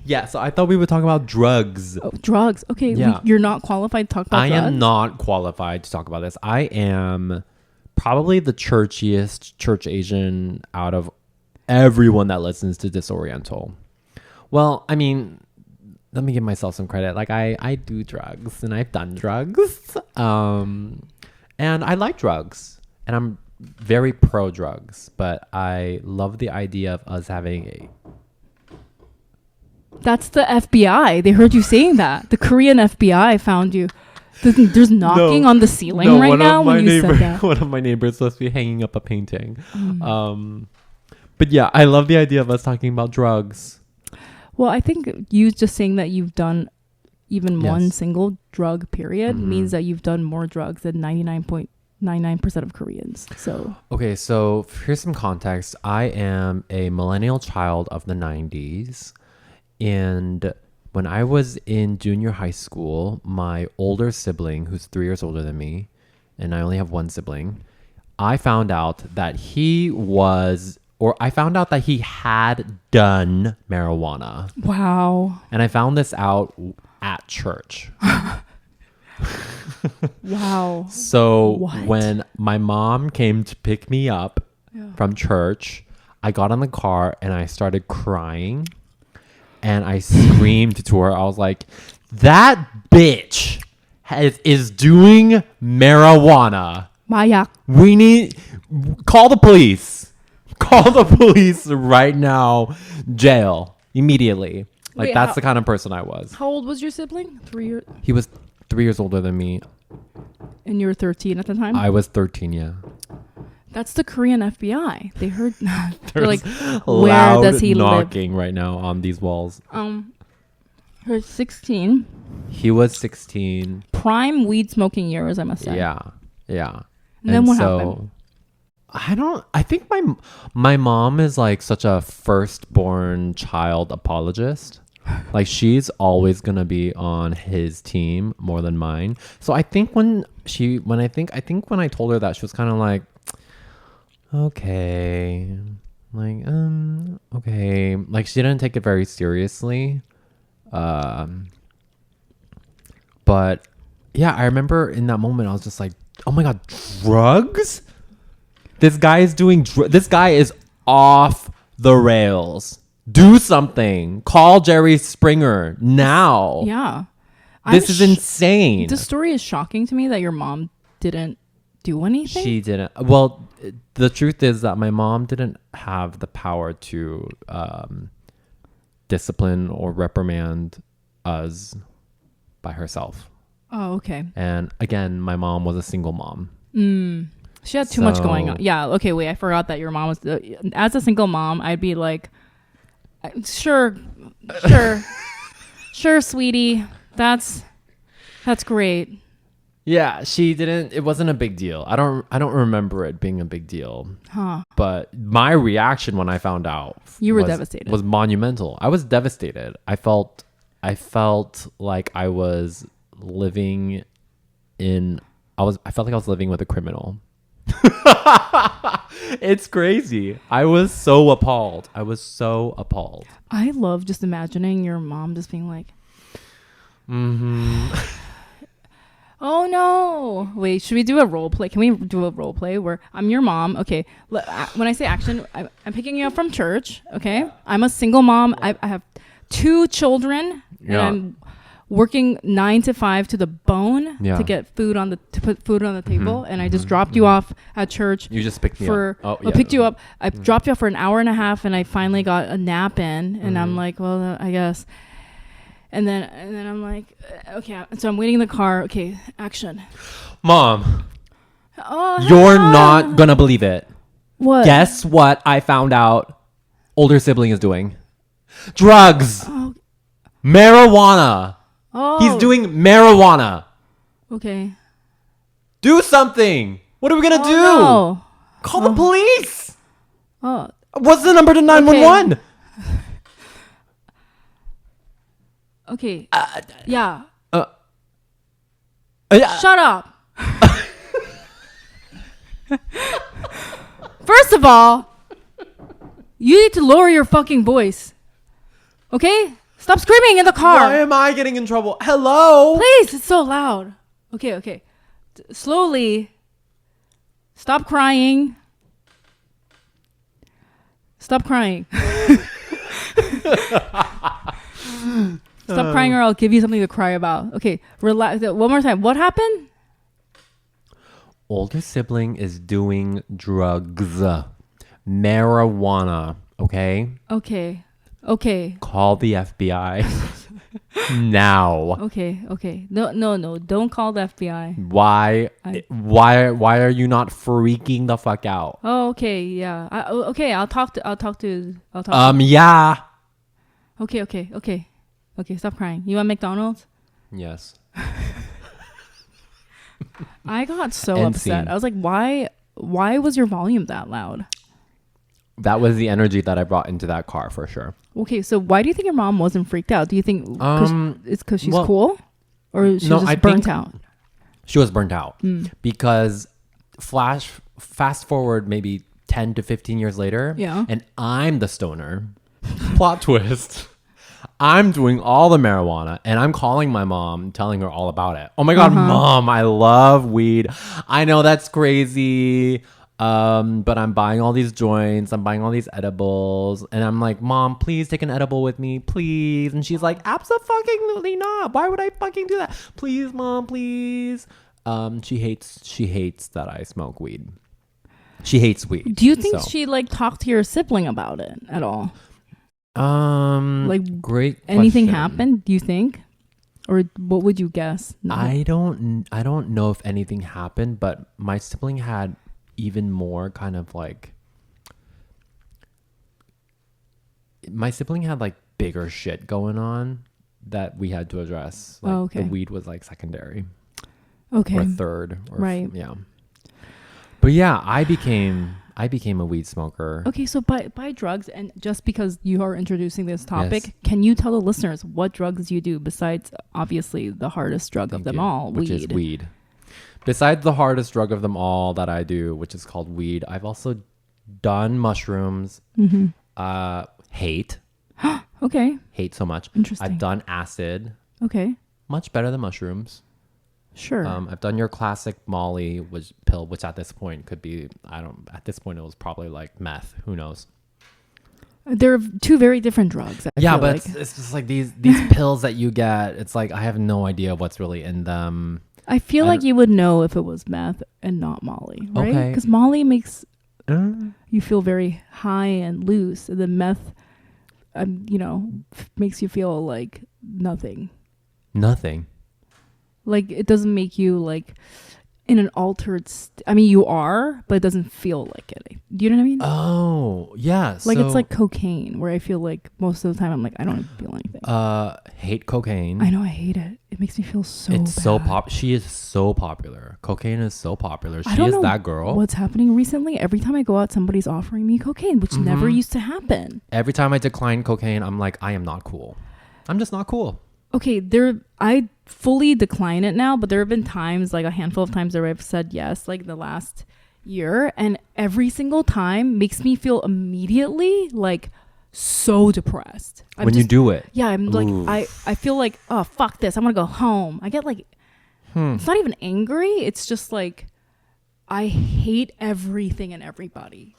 Yeah, so I thought we would talk about drugs. Oh, drugs. Okay, Yeah. You're not qualified to talk about drugs? I am not qualified to talk about this. I am probably the churchiest church Asian out of everyone that listens to Disoriental. Well, I mean, let me give myself some credit. Like I do drugs and I've done drugs. And I like drugs and I'm very pro drugs, but I love the idea of us having That's the FBI. They heard you saying that. The Korean FBI found you. There's knocking on the ceiling right now when you said that. One of my neighbors supposed to be hanging up a painting. But yeah, I love the idea of us talking about drugs. Well, I think you just saying that you've done even one single drug period means that you've done more drugs than 99.99% of Koreans. So okay, so here's some context. I am a millennial child of the 90s. And when I was in junior high school, my older sibling, who's 3 years older than me, and I only have one sibling, I found out that he had done marijuana. wow. And I found this out at church. Wow. So when my mom came to pick me up from church, I got in the car and I started crying. And I screamed to her. I was like, that bitch is doing marijuana. Mayak. Call the police. Call the police right now. Jail. Immediately. Like, wait, that's the kind of person I was. How old was your sibling? 3 years? He was 3 years older than me. And you were 13 at the time? I was 13, yeah. That's the Korean FBI. They heard. They're like, where does he knocking right now on these walls. Her 16. He was 16. Prime weed smoking years, I must say. Yeah. And then what happened? I think my mom is like such a firstborn child apologist. Like she's always gonna be on his team more than mine. So I think when I told her that, she was kind of like, okay, like okay, like she didn't take it very seriously. But yeah, I remember in that moment I was just like, oh my God, drugs? This guy is this guy is off the rails. Do something. Call Jerry Springer now. Yeah. This is insane. The story is shocking to me that your mom didn't do anything. She didn't. Well, the truth is that my mom didn't have the power to discipline or reprimand us by herself. Oh, okay. And again, my mom was a single mom. She had too much going on. Yeah. Okay. Wait. I forgot that your mom was. As a single mom, I'd be like, sure, sweetie. That's great. Yeah, she didn't. It wasn't a big deal. I don't remember it being a big deal. Huh. But my reaction when I found out, devastated. Was monumental. I was devastated. I felt like I was living I felt like I was living with a criminal. It's crazy. I was so appalled. I love just imagining your mom just being like, oh no. Wait, should we do a role play? Can we do a role play where I'm your mom? Okay. When I say action, I'm picking you up from church. Okay. I'm a single mom. I have 2 children. Yeah. And working 9 to 5 to the bone to get food on the put food on the table, and I just dropped you off at church. You just picked me up. I picked you up. I dropped you off for an hour and a half, and I finally got a nap in, and I'm like, well, I guess. And then I'm like, okay. So I'm waiting in the car. Okay, action. Mom. Oh, you're not gonna believe it. What? Guess what I found out older sibling is doing? Drugs. Oh. Marijuana. Oh. He's doing marijuana. Okay. Do something. What are we gonna do? No. Call the police. Oh. What's the number to 911? Okay. Yeah. Yeah. Shut up. First of all, you need to lower your fucking voice. Okay? Stop screaming in the car. Why am I getting in trouble? Hello? Please, it's so loud. Okay. Slowly. Stop crying. Stop crying. Stop crying or I'll give you something to cry about. Okay, relax. One more time. What happened? Older sibling is doing drugs. Marijuana. Okay? Okay. Call the FBI. Now. Okay. No. Don't call the FBI. Why are you not freaking the fuck out? Oh, okay. Yeah. I'll talk to. Yeah. Okay, stop crying. You want McDonald's? Yes. I got so End upset. scene. I was like, why was your volume that loud? That was the energy that I brought into that car for sure. Okay, so why do you think your mom wasn't freaked out? Do you think it's because she's cool? Or she's just burnt out? She was burnt out. Because fast forward maybe 10 to 15 years later. Yeah. And I'm the stoner. Plot twist. I'm doing all the marijuana and I'm calling my mom, telling her all about it. Oh my God, Mom, I love weed. I know that's crazy. But I'm buying all these joints. I'm buying all these edibles. And I'm like, Mom, please take an edible with me, please. And she's like, absolutely not. Why would I fucking do that? Please, Mom, please. She hates that I smoke weed. She hates weed. Do you think she talked to your sibling about it at all? Great anything question. happened, do you think? Or what would you guess? No. I don't know if anything happened, but my sibling had even more kind of bigger shit going on that we had to address. The weed was secondary. Okay. Or third. Right. Yeah. But yeah, I became a weed smoker. Okay, so by drugs, and just because you are introducing this topic, can you tell the listeners what drugs you do besides obviously the hardest drug of them all, which weed? is weed. Besides the hardest drug of them all that I do, which is called weed, I've also done mushrooms. Hate. Okay. Hate so much. Interesting. I've done acid. Okay. Much better than mushrooms. Sure. I've done your classic Molly pill, which at this point could be, at this point it was probably meth. Who knows? They're two very different drugs. I feel but it's just these pills that you get. It's I have no idea what's really in them. I feel like you would know if it was meth and not Molly, right? Okay. Because Molly makes you feel very high and loose. And then meth, makes you feel like nothing. Nothing. It doesn't make you in an altered you are, but it doesn't feel like it. Do you know what I mean? Oh, yeah. It's like cocaine, where I feel most of the time I'm I don't feel anything. Hate cocaine. I know, I hate it. It makes me feel so It's bad. so she is so popular. Cocaine is so popular. I She don't is know that girl. What's happening recently? Every time I go out, somebody's offering me cocaine, which never used to happen. Every time I decline cocaine, I'm I am not cool. I'm just not cool. Okay, I fully decline it now, but there have been times, a handful of times where I've said yes, the last year, and every single time makes me feel immediately so depressed. When you do it. Yeah, I'm I feel oh, fuck this, I'm gonna go home. I get it's not even angry, it's just I hate everything and everybody.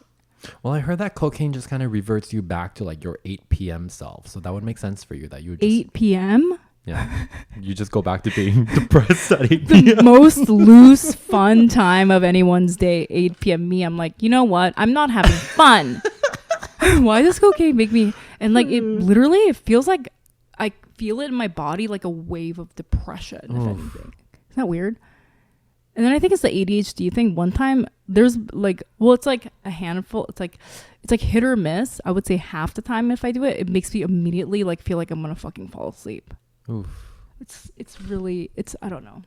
Well, I heard that cocaine just kind of reverts you back to your 8 p.m. self. So that would make sense for you that you would just... 8 p.m.? Yeah. You just go back to being depressed at 8 The p.m. most loose, fun time of anyone's day, 8 p.m. Me, I'm like, you know what? I'm not having fun. Why does cocaine make me? And like, it literally, it feels like I feel it in my body like a wave of depression, if anything. Isn't that weird? And then I think it's the ADHD thing. One time there's like, well, it's like a handful. It's like hit or miss. I would say half the time if I do it, it makes me immediately like feel like I'm going to fucking fall asleep. Oof. It's really, I don't know.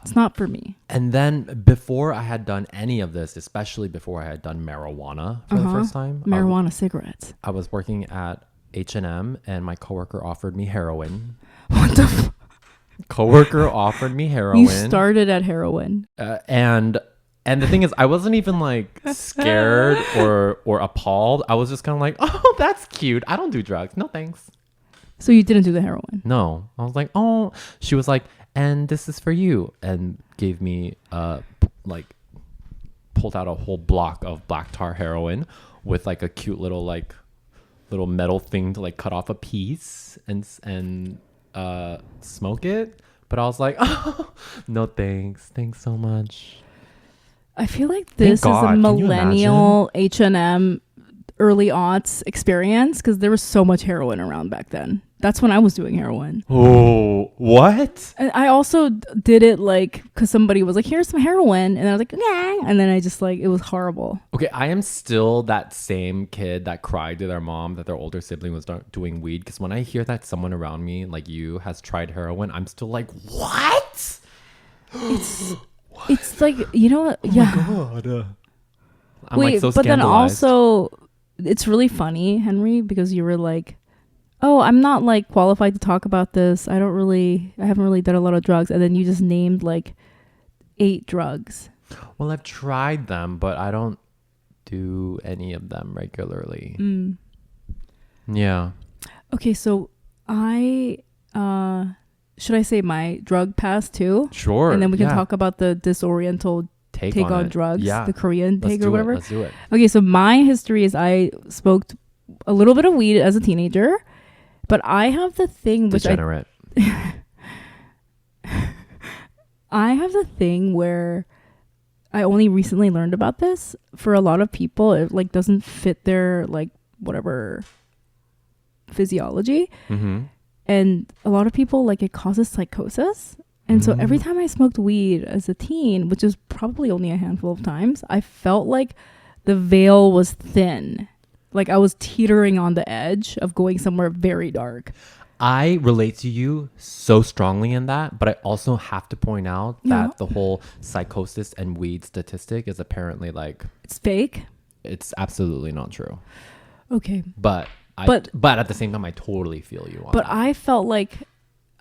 It's not for me. And then before I had done any of this, especially before I had done marijuana for the first time. Marijuana cigarettes. I was working at H&M and my coworker offered me heroin. What the Coworker offered me heroin. You started at heroin. And the thing is, I wasn't even like scared or appalled. I was just kind of like, oh, that's cute. I don't do drugs. No, thanks. So you didn't do the heroin? No. I was like, oh. She was like, and this is for you. And gave me, like, pulled out a whole block of black tar heroin with like a cute little metal thing to like cut off a piece and smoke it. But I was like, oh, no thanks. Thanks so much. I feel like this is a millennial H&M early aughts experience because there was so much heroin around back then. That's when I was doing heroin. Oh, what? And I also did it like because somebody was like, here's some heroin. And I was like, nah. And then I just like, it was horrible. Okay, I am still that same kid that cried to their mom that their older sibling was doing weed. Because when I hear that someone around me, like you, has tried heroin, I'm still like, what? It's like, you know what? Yeah. Oh my God. I'm Wait, like so but then scandalized. also, it's really funny, Henry, because you were like, oh, I'm not like qualified to talk about this. I haven't really done a lot of drugs. And then you just named like 8 drugs. Well, I've tried them, but I don't do any of them regularly. Yeah. Okay, so should I say my drug past too? Sure. And then we can talk about the disoriental take on drugs, the Korean take or whatever. Let's do it. Okay, so my history is I smoked a little bit of weed as a teenager, but I have the thing which Degenerate. I have the thing where I only recently learned about this. For a lot of people, it like doesn't fit their like whatever physiology. Mm-hmm. And a lot of people like it causes psychosis. And so every time I smoked weed as a teen, which is probably only a handful of times, I felt like the veil was thin. Like I was teetering on the edge of going somewhere very dark. I relate to you so strongly in that, but I also have to point out that the whole psychosis and weed statistic is apparently like... It's fake? It's absolutely not true. Okay. But at the same time, I totally feel you on But that. I felt like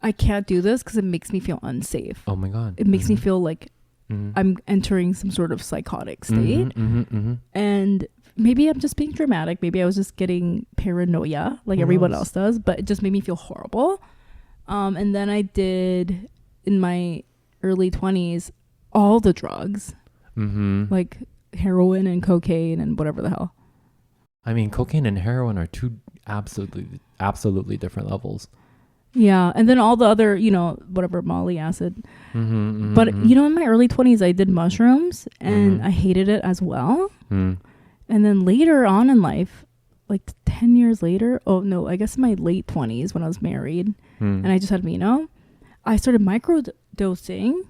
I can't do this because it makes me feel unsafe. Oh my God. It makes me feel like I'm entering some sort of psychotic state. And maybe I'm just being dramatic. Maybe I was just getting paranoia like everyone else does, but it just made me feel horrible. And then I did in my early 20s all the drugs, like heroin and cocaine and whatever the hell. I mean, cocaine and heroin are two absolutely different levels. Yeah. And then all the other, whatever, Molly acid. But, in my early 20s, I did mushrooms and I hated it as well. And then later on in life, like 10 years later, I guess my late 20s when I was married and I just had Mino, I started microdosing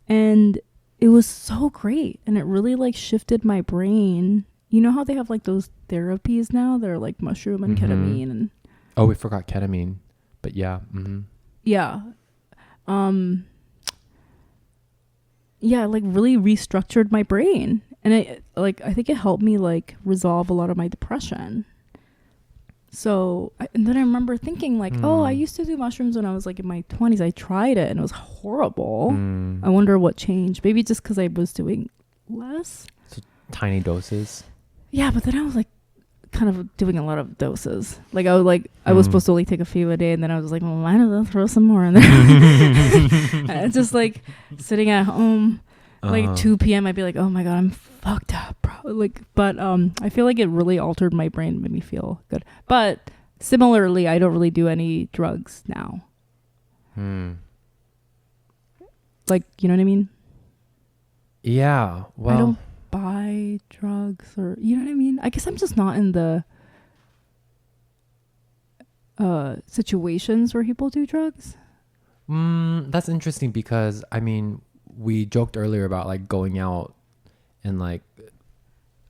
and it was so great. And it really like shifted my brain. You know how they have like those therapies now? They're like mushroom and ketamine and... Oh, we forgot ketamine. But yeah. Yeah. Yeah, like really restructured my brain. And I think it helped me like resolve a lot of my depression. So, and then I remember thinking like, I used to do mushrooms when I was like in my 20s. I tried it and it was horrible. I wonder what changed. Maybe just because I was doing less. So tiny doses. Yeah, but then I was like kind of doing a lot of doses. Like I was supposed to only take a few a day, and then I was like, well, might as well throw some more in there. And just like sitting at home, like 2 p.m. I'd be like, oh my God, I'm fucked up, bro. Like, but I feel like it really altered my brain, made me feel good. But similarly, I don't really do any drugs now. Like, you know what I mean? Yeah. Well, I don't buy drugs, or you know what I mean? I guess I'm just not in the situations where people do drugs. That's interesting because I mean, we joked earlier about like going out and like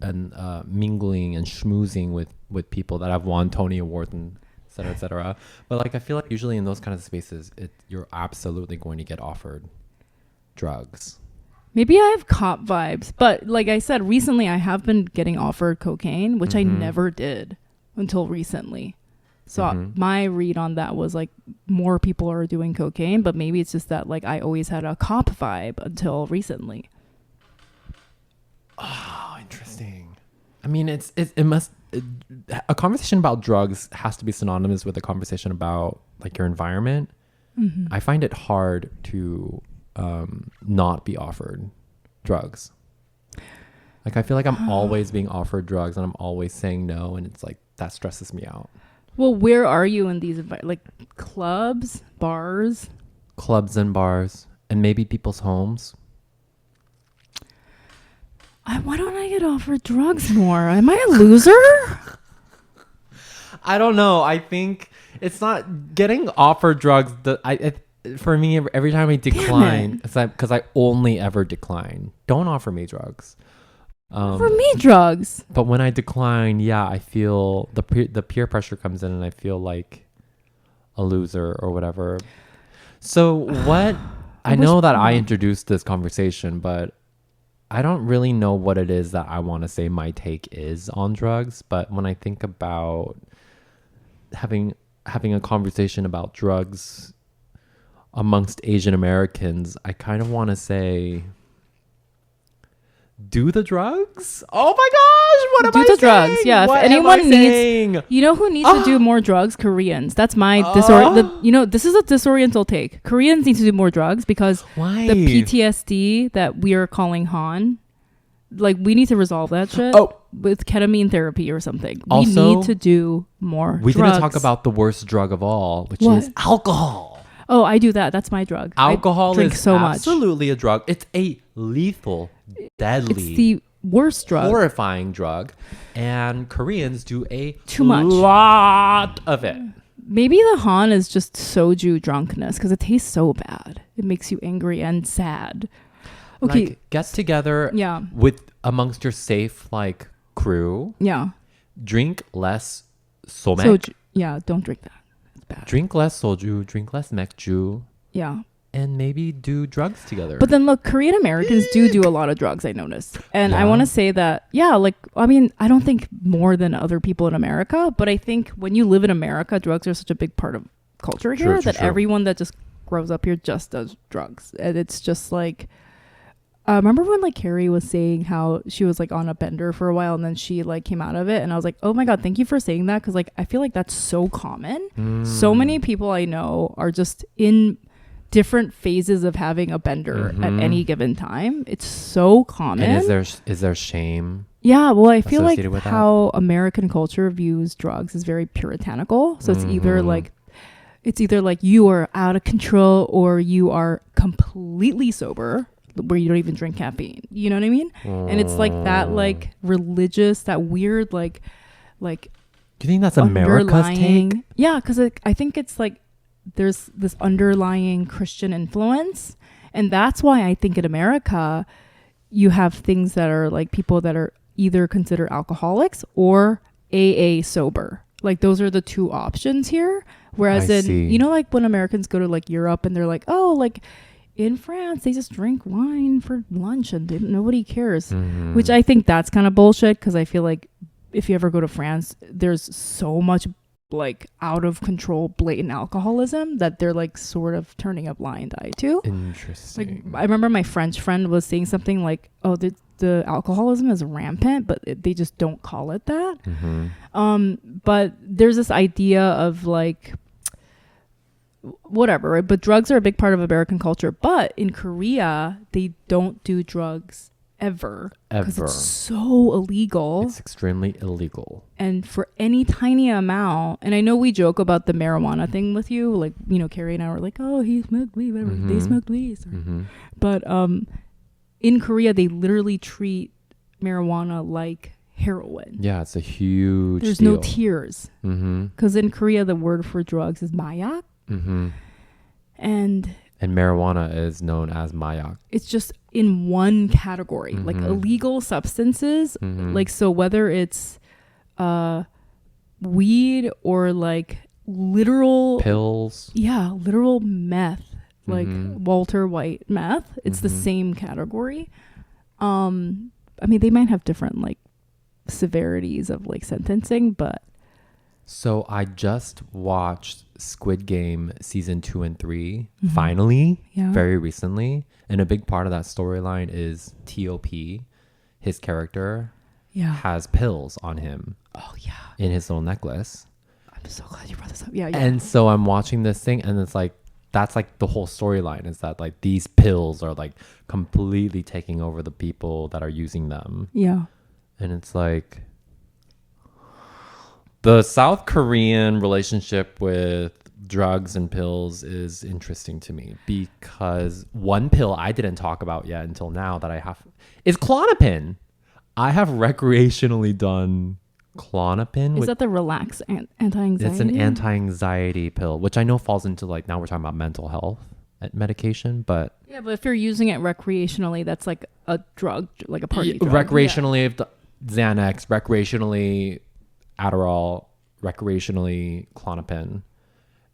mingling and schmoozing with people that have won Tony Awards and et cetera, et cetera. But like I feel like usually in those kind of spaces, you're absolutely going to get offered drugs. Maybe I have cop vibes, but like I said, recently I have been getting offered cocaine, which I never did until recently. So my read on that was like more people are doing cocaine, but maybe it's just that like I always had a cop vibe until recently. Oh, interesting. I mean, a conversation about drugs has to be synonymous with a conversation about like your environment. I find it hard to not be offered drugs. Like I feel like I'm always being offered drugs and I'm always saying no, and it's like that stresses me out. Well, where are you in these like clubs, bars? Clubs and bars, and maybe people's homes. Why don't I get offered drugs more? Am I a loser? I don't know. I think it's not getting offered drugs. For me, every time I decline, it's like because I only ever decline. Don't offer me drugs. For me, drugs. But when I decline, yeah, I feel the peer pressure comes in, and I feel like a loser or whatever. So what? I know that I introduced this conversation, but I don't really know what it is that I want to say my take is on drugs. But when I think about having a conversation about drugs amongst Asian Americans, I kind of want to say, do the drugs? Oh my gosh, what am I saying? Do the drugs, yeah. What if anyone needs, you know who needs to do more drugs? Koreans. That's my this is a disoriental take. Koreans need to do more drugs because why? The PTSD that we are calling Han, like we need to resolve that shit with ketamine therapy or something. Also, we need to do more we drugs. didn't talk about the worst drug of all, which is alcohol. Oh, I do that. That's my drug. Alcohol drink is so much. Absolutely a drug. It's a lethal, deadly, it's the worst drug, horrifying drug, and Koreans do too much lot of it. Maybe the Han is just soju drunkenness because it tastes so bad. It makes you angry and sad. Okay, like, get together. Yeah. With amongst your safe like crew. Yeah. Drink less somek. Soju. Yeah, don't drink that. Bad. Drink less soju, drink less mekju. Yeah. And maybe do drugs together. But then look, Korean Americans do a lot of drugs, I noticed. And I want to say that, yeah, like, I mean, I don't think more than other people in America, but I think when you live in America, drugs are such a big part of culture here that everyone that just grows up here just does drugs. And it's just like, remember when like Carrie was saying how she was like on a bender for a while and then she like came out of it, and I was like, oh my god, thank you for saying that, because like I feel like that's so common. So many people I know are just in different phases of having a bender at any given time. It's so common. And is there shame? Yeah, well, I feel like how American culture views drugs is very puritanical. So it's either like you are out of control or you are completely sober, where you don't even drink caffeine. You know what I mean? And it's like that, like religious, that weird, like. Do you think that's America's take? Yeah, because I think it's like there's this underlying Christian influence, and that's why I think in America you have things that are like people that are either considered alcoholics or AA sober. Like those are the two options here. Whereas you know, like when Americans go to like Europe and they're like, oh, like in France they just drink wine for lunch and nobody cares, which I think that's kind of bullshit, because I feel like if you ever go to France, there's so much like out of control blatant alcoholism that they're like sort of turning a blind eye to. Interesting. Like I remember my French friend was saying something like, oh, the alcoholism is rampant, but they just don't call it that. But there's this idea of like whatever, right? But drugs are a big part of American culture, but in Korea they don't do drugs ever. Because Ever. it's so illegal. It's extremely illegal. And for any tiny amount, and I know we joke about the marijuana thing with you, like, you know, Carrie and I were like, oh, he smoked weed, whatever. They smoked weed. But in Korea, they literally treat marijuana like heroin. Yeah, it's a huge There's deal. no tiers. Because in Korea, the word for drugs is mayak. And marijuana is known as mayak. it's just in one category, like illegal substances. Like, so whether it's weed or like literal Pills. literal meth, like Walter White meth, it's the same category. I mean, they might have different like severities of like sentencing, but So I just watched Squid Game season 2 and 3 finally, very recently, and a big part of that storyline is T.O.P. His character has pills on him. Oh yeah, in his little necklace. I'm so glad you brought this up. Yeah. And so I'm watching this thing, and it's like that's like the whole storyline is that like these pills are like completely taking over the people that are using them. Yeah. And it's like the South Korean relationship with drugs and pills is interesting to me because one pill I didn't talk about yet until now that I have is Klonopin. I have recreationally done Klonopin. Is that the relax anti-anxiety? It's an anti-anxiety pill, which I know falls into like, now we're talking about mental health medication, but yeah, but if you're using it recreationally, that's like a drug, like a party drug. Recreationally, Xanax, recreationally Adderall, recreationally Klonopin,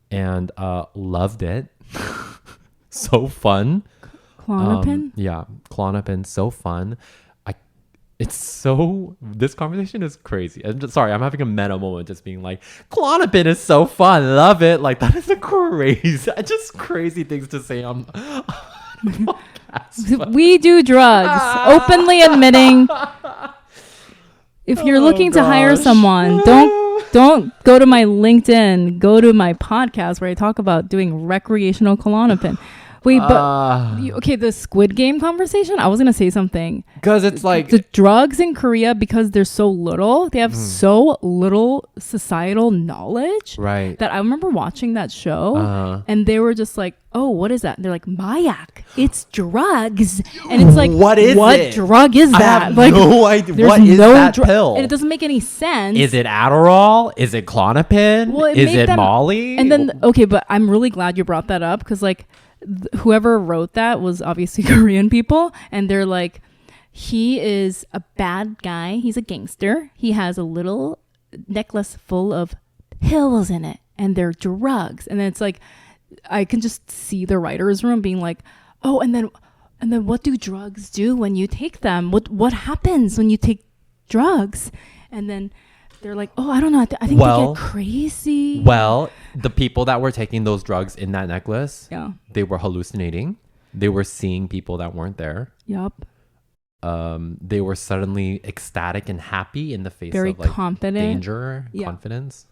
and loved it. So fun. Klonopin? Yeah, Klonopin, so fun. This conversation is crazy. Sorry, I'm having a meta moment just being like, Klonopin is so fun. Love it. Like, that is just crazy things to say on the podcast. We do drugs. Openly admitting. If you're looking to hire someone, don't go to my LinkedIn. Go to my podcast where I talk about doing recreational Klonopin. Wait, but okay, the Squid Game conversation. I was gonna say something because it's like the drugs in Korea, because they're so little. They have so little societal knowledge. Right. That I remember watching that show, and they were just like, "Oh, what is that?" And they're like, "Mayak. It's drugs." And it's like, what drug is that? I have like, no idea. What is that pill? And it doesn't make any sense. Is it Adderall? Is it Klonopin? Well, is it Molly? And then okay, but I'm really glad you brought that up because like. Whoever wrote that was obviously Korean people, and they're like, he is a bad guy, he's a gangster, he has a little necklace full of pills in it and they're drugs. And then it's like I can just see the writer's room being like, oh, and then what do drugs do when you take them? What happens when you take drugs? And then they're like, oh, I don't know. I think they get crazy. Well, the people that were taking those drugs in that necklace, they were hallucinating. They were seeing people that weren't there. Yup. They were suddenly ecstatic and happy in the face very of like confident danger, confidence.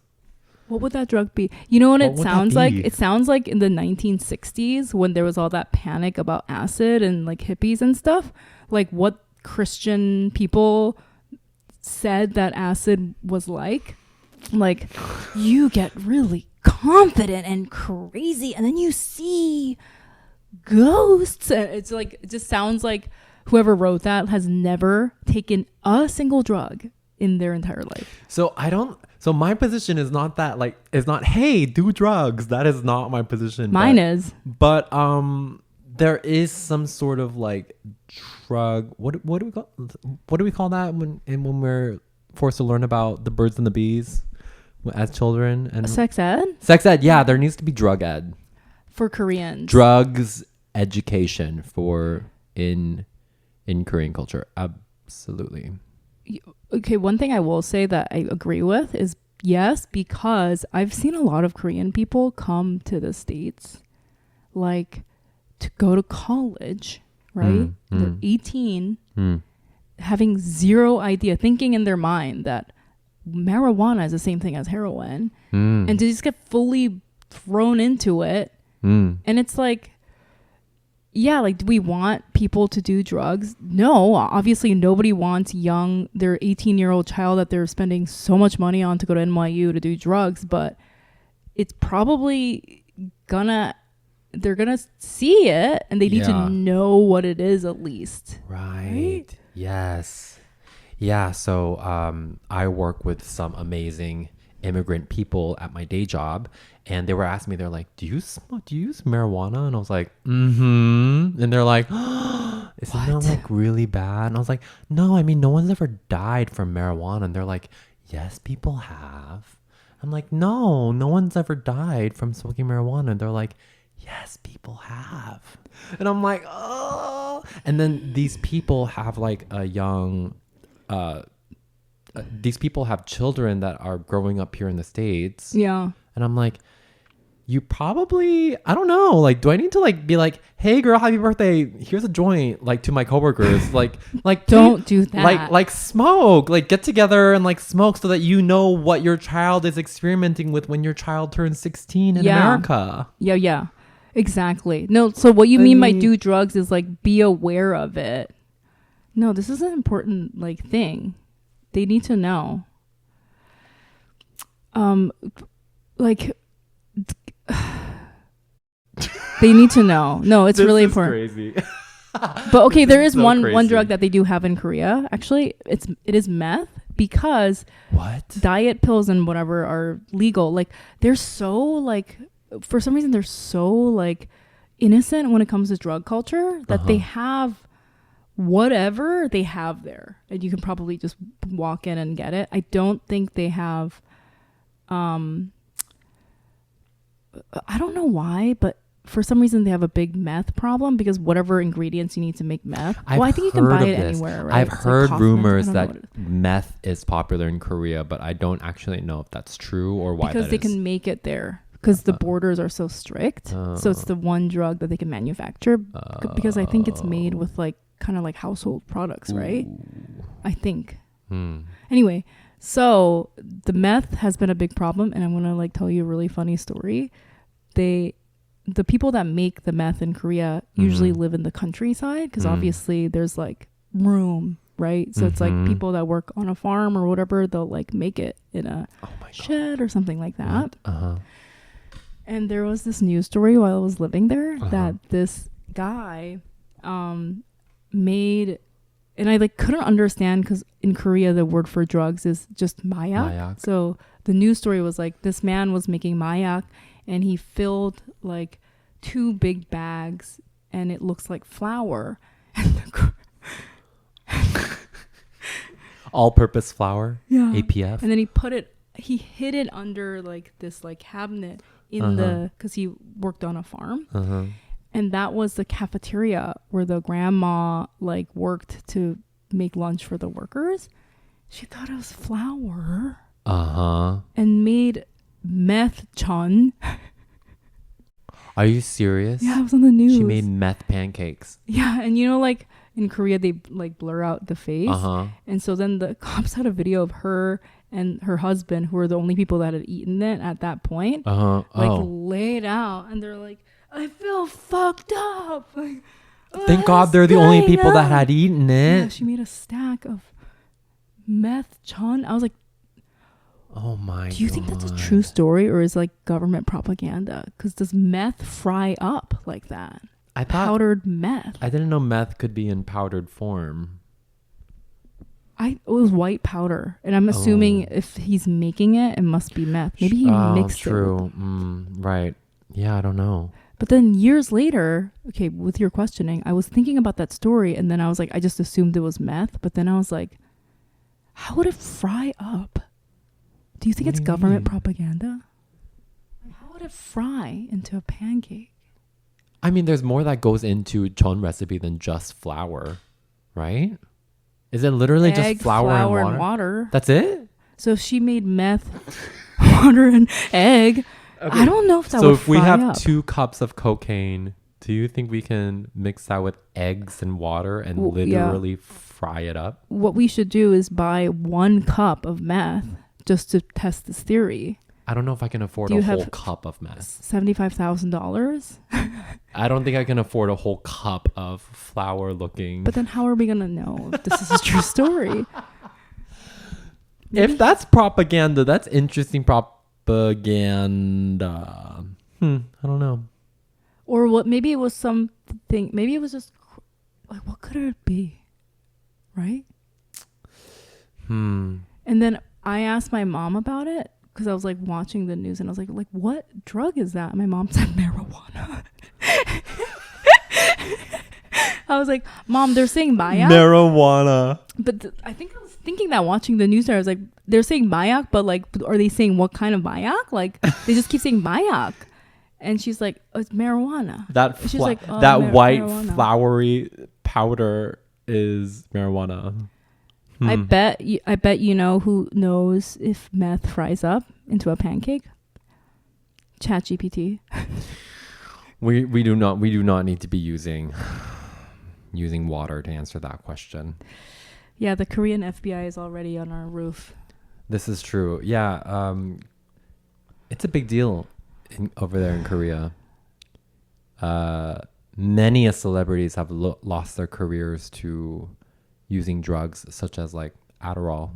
What would that drug be? You know what it sounds like? It sounds like in the 1960s when there was all that panic about acid and like hippies and stuff. Like what Christian people said that acid was like you get really confident and crazy and then you see ghosts. It's like, it just sounds like whoever wrote that has never taken a single drug in their entire life. So my position is not that like, it's not, hey, do drugs. That is not my position. Mine is. But there is some sort of like drug. What do we call that when we're forced to learn about the birds and the bees as children? And sex ed. Sex ed. Yeah, there needs to be drug ed for Koreans. Drugs education for in Korean culture. Absolutely. Okay, one thing I will say that I agree with is yes, because I've seen a lot of Korean people come to the States like to go to college, right? They're 18, having zero idea, thinking in their mind that marijuana is the same thing as heroin, and to just get fully thrown into it. And it's like, yeah, like, do we want people to do drugs? No, obviously nobody wants their 18-year-old child that they're spending so much money on to go to NYU to do drugs, but it's probably they're gonna see it, and they need to know what it is at least. Right? Yes. Yeah. So I work with some amazing immigrant people at my day job, and they were asking me, they're like, do you use marijuana? And I was like, and they're like, oh, isn't that like really bad? And I was like, no, I mean, no one's ever died from marijuana. And they're like, yes, people have. I'm like, no one's ever died from smoking marijuana. And they're like, yes, people have. And I'm like, oh. And then these people have like a young these people have children that are growing up here in the States. Yeah. And I'm like, you probably, I don't know, like, do I need to like be like, hey girl, happy birthday, here's a joint, like, to my coworkers, like don't do that, like smoke, like get together and like smoke, so that you know what your child is experimenting with when your child turns 16 in America. Yeah, exactly. No, so what you mean by do drugs is like be aware of it. No, this is an important like thing. They need to know. Like they need to know. No, it's really important. Crazy. But okay, there is one drug that they do have in Korea. Actually, it is meth, because diet pills and whatever are legal. Like, they're so like, for some reason they're so like innocent when it comes to drug culture that they have whatever they have there, and you can probably just walk in and get it. I don't think they have I don't know why, but for some reason they have a big meth problem, because whatever ingredients you need to make meth, I think you can buy it anywhere, right? I've heard rumors that meth is popular in Korea, but I don't actually know if that's true or why. Because they can make it there, because the borders are so strict. So it's the one drug that they can manufacture, because I think it's made with like kind of like household products, right? I think. Anyway, so the meth has been a big problem, and I'm gonna like tell you a really funny story. The people that make the meth in Korea usually live in the countryside, because obviously there's like room, right? So it's like people that work on a farm or whatever, they'll like make it in a shed or something like that. And there was this news story while I was living there that this guy made, and I like couldn't understand, because in Korea the word for drugs is just mayak. So the news story was like, this man was making mayak, and he filled like 2 big bags, and it looks like flour. All-purpose flour. Yeah. APF. And then he hid it under like this like cabinet in because he worked on a farm. And that was the cafeteria where the grandma like worked to make lunch for the workers. She thought it was flour. And made meth chun. Are you serious? Yeah, it was on the news. She made meth pancakes. Yeah, and you know, like in Korea they like blur out the face. And so then the cops had a video of her and her husband, who were the only people that had eaten it at that point, laid out, and they're like, I feel fucked up. Like, thank God they're the only people that had eaten it. Yeah, she made a stack of meth chun. I was like, oh my God. Do you think that's a true story, or is like government propaganda? Because does meth fry up like that? I thought powdered meth. I didn't know meth could be in powdered form. It was white powder, and I'm assuming if he's making it, it must be meth. Maybe he mixed it. True. Right. Yeah, I don't know. But then years later, okay, with your questioning, I was thinking about that story, and then I was like, I just assumed it was meth. But then I was like, how would it fry up? Do you think it's government propaganda? How would it fry into a pancake? I mean, there's more that goes into chon recipe than just flour, right? Is it literally just flour and water? That's it? So if she made meth, water, and egg, okay. I don't know if that would fry up. So if we have 2 cups of cocaine, do you think we can mix that with eggs and water and literally fry it up? What we should do is buy 1 cup of meth just to test this theory. I don't know if I can afford Do you a whole have cup of meth. $75,000? I don't think I can afford a whole cup of flour looking. But then how are we going to know if this is a true story? If that's propaganda, that's interesting propaganda. I don't know. Or what? Maybe it was something. Maybe it was just like, what could it be? Right? And then I asked my mom about it because I was like watching the news and I was like, what drug is that? And my mom said marijuana. I was like, Mom, they're saying mayak. Marijuana. But I think I was thinking that watching the news, I was like, they're saying mayak, but like, are they saying what kind of mayak? Like, they just keep saying mayak. And she's like, oh, it's marijuana. She's like, oh, that white marijuana. Floury powder is marijuana. I bet you know who knows if meth fries up into a pancake? ChatGPT. We do not need to be using water to answer that question. Yeah, the Korean FBI is already on our roof. This is true. Yeah, it's a big deal over there in Korea. Many celebrities have lost their careers to using drugs such as like Adderall.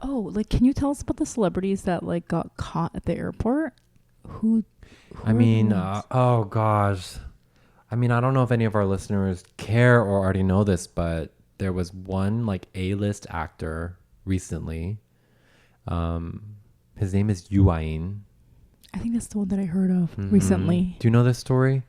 Oh, like can you tell us about the celebrities that like got caught at the airport? Who I mean, oh gosh. I mean, I don't know if any of our listeners care or already know this, but there was one like A-list actor recently. His name is Youngmi. I think that's the one that I heard of recently. Do you know this story?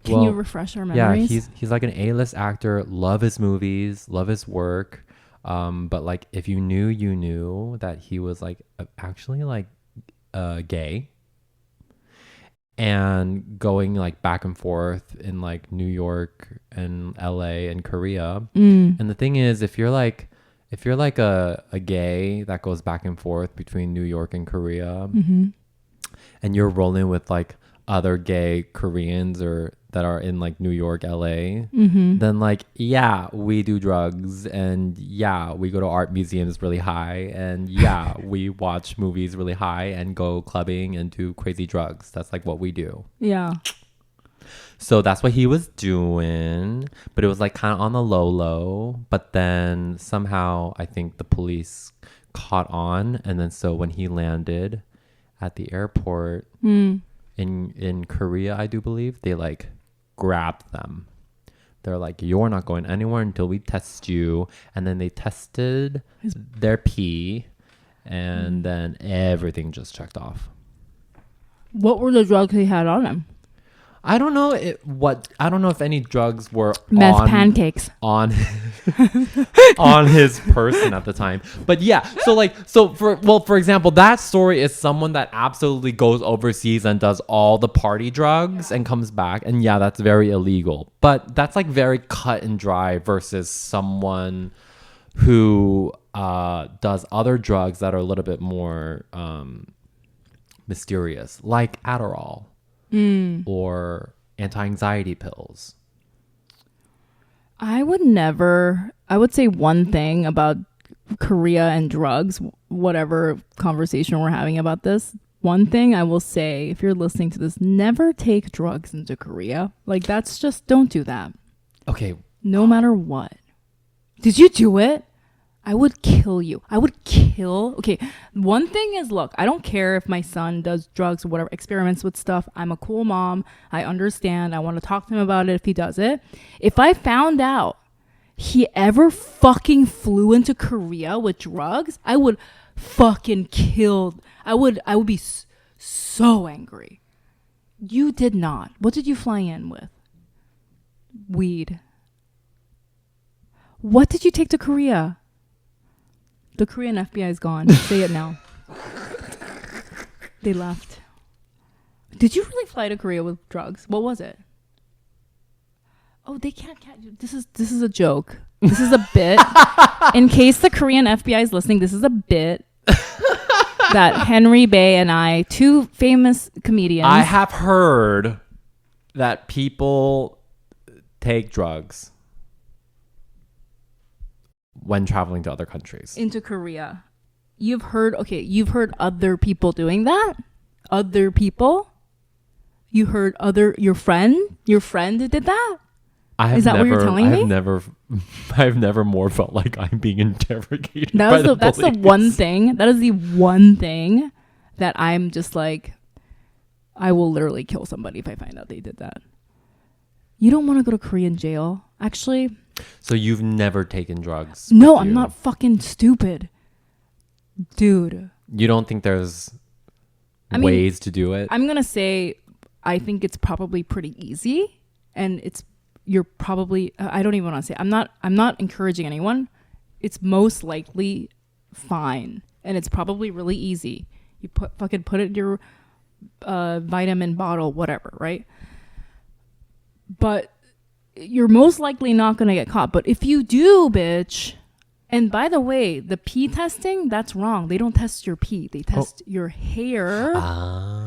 Can you refresh our memories? Yeah, he's like an A-list actor. Love his movies, love his work. But like, if you knew that he was like actually like gay, and going like back and forth in like New York and LA and Korea. And the thing is, if you're like a gay that goes back and forth between New York and Korea, and you're rolling with like other gay Koreans or that are in like New York, LA, then like, yeah, we do drugs, and yeah, we go to art museums really high, and yeah, we watch movies really high and go clubbing and do crazy drugs. That's like what we do. Yeah. So that's what he was doing, but it was like kind of on the low, but then somehow I think the police caught on, and then so when he landed at the airport in Korea, I do believe, they like grabbed them. They're like, you're not going anywhere until we test you. And then they tested their pee, and then everything just checked off. What were the drugs he had on him? I don't know I don't know if any drugs were Meth pancakes on his person at the time. But yeah, for example, that story is someone that absolutely goes overseas and does all the party drugs and comes back, and yeah, that's very illegal. But that's like very cut and dry versus someone who does other drugs that are a little bit more mysterious, like Adderall. Or anti-anxiety pills. I would say one thing about Korea and drugs, whatever conversation we're having about this. One thing I will say, if you're listening to this, never take drugs into Korea. Like, that's just, don't do that. Okay. No matter what. Did you do it? I would kill you. Okay, one thing is, look, I don't care if my son does drugs or whatever, experiments with stuff. I'm a cool mom. I understand. I want to talk to him about it if he does it. If I found out he ever fucking flew into Korea with drugs, I would fucking kill. I would be so angry. You did not. What did you fly in with? Weed. What did you take to Korea? The Korean FBI is gone. Say it now. They left. Did you really fly to Korea with drugs? What was it? Oh, they can't catch you. This is a joke. This is a bit. In case the Korean FBI is listening, this is a bit that Henry Bay and I, two famous comedians. I have heard that people take drugs when traveling to other countries. Into Korea. you've heard other people doing that. Other people. You heard your friend did that. Is that what you're telling me? I've never more felt like I'm being interrogated. That's the one thing. That is the one thing that I'm just like, I will literally kill somebody if I find out they did that. You don't want to go to Korean jail, actually. So you've never taken drugs? No, I'm not fucking stupid, dude. You don't think there's ways to do it? I'm gonna say I think it's probably pretty easy, and you're probably I don't even want to say I'm not encouraging anyone. It's most likely fine, and it's probably really easy. You put it in your vitamin bottle, whatever, right? But you're most likely not gonna get caught. But if you do, bitch. And by the way, the pee testing, that's wrong. They don't test your pee. They test your hair.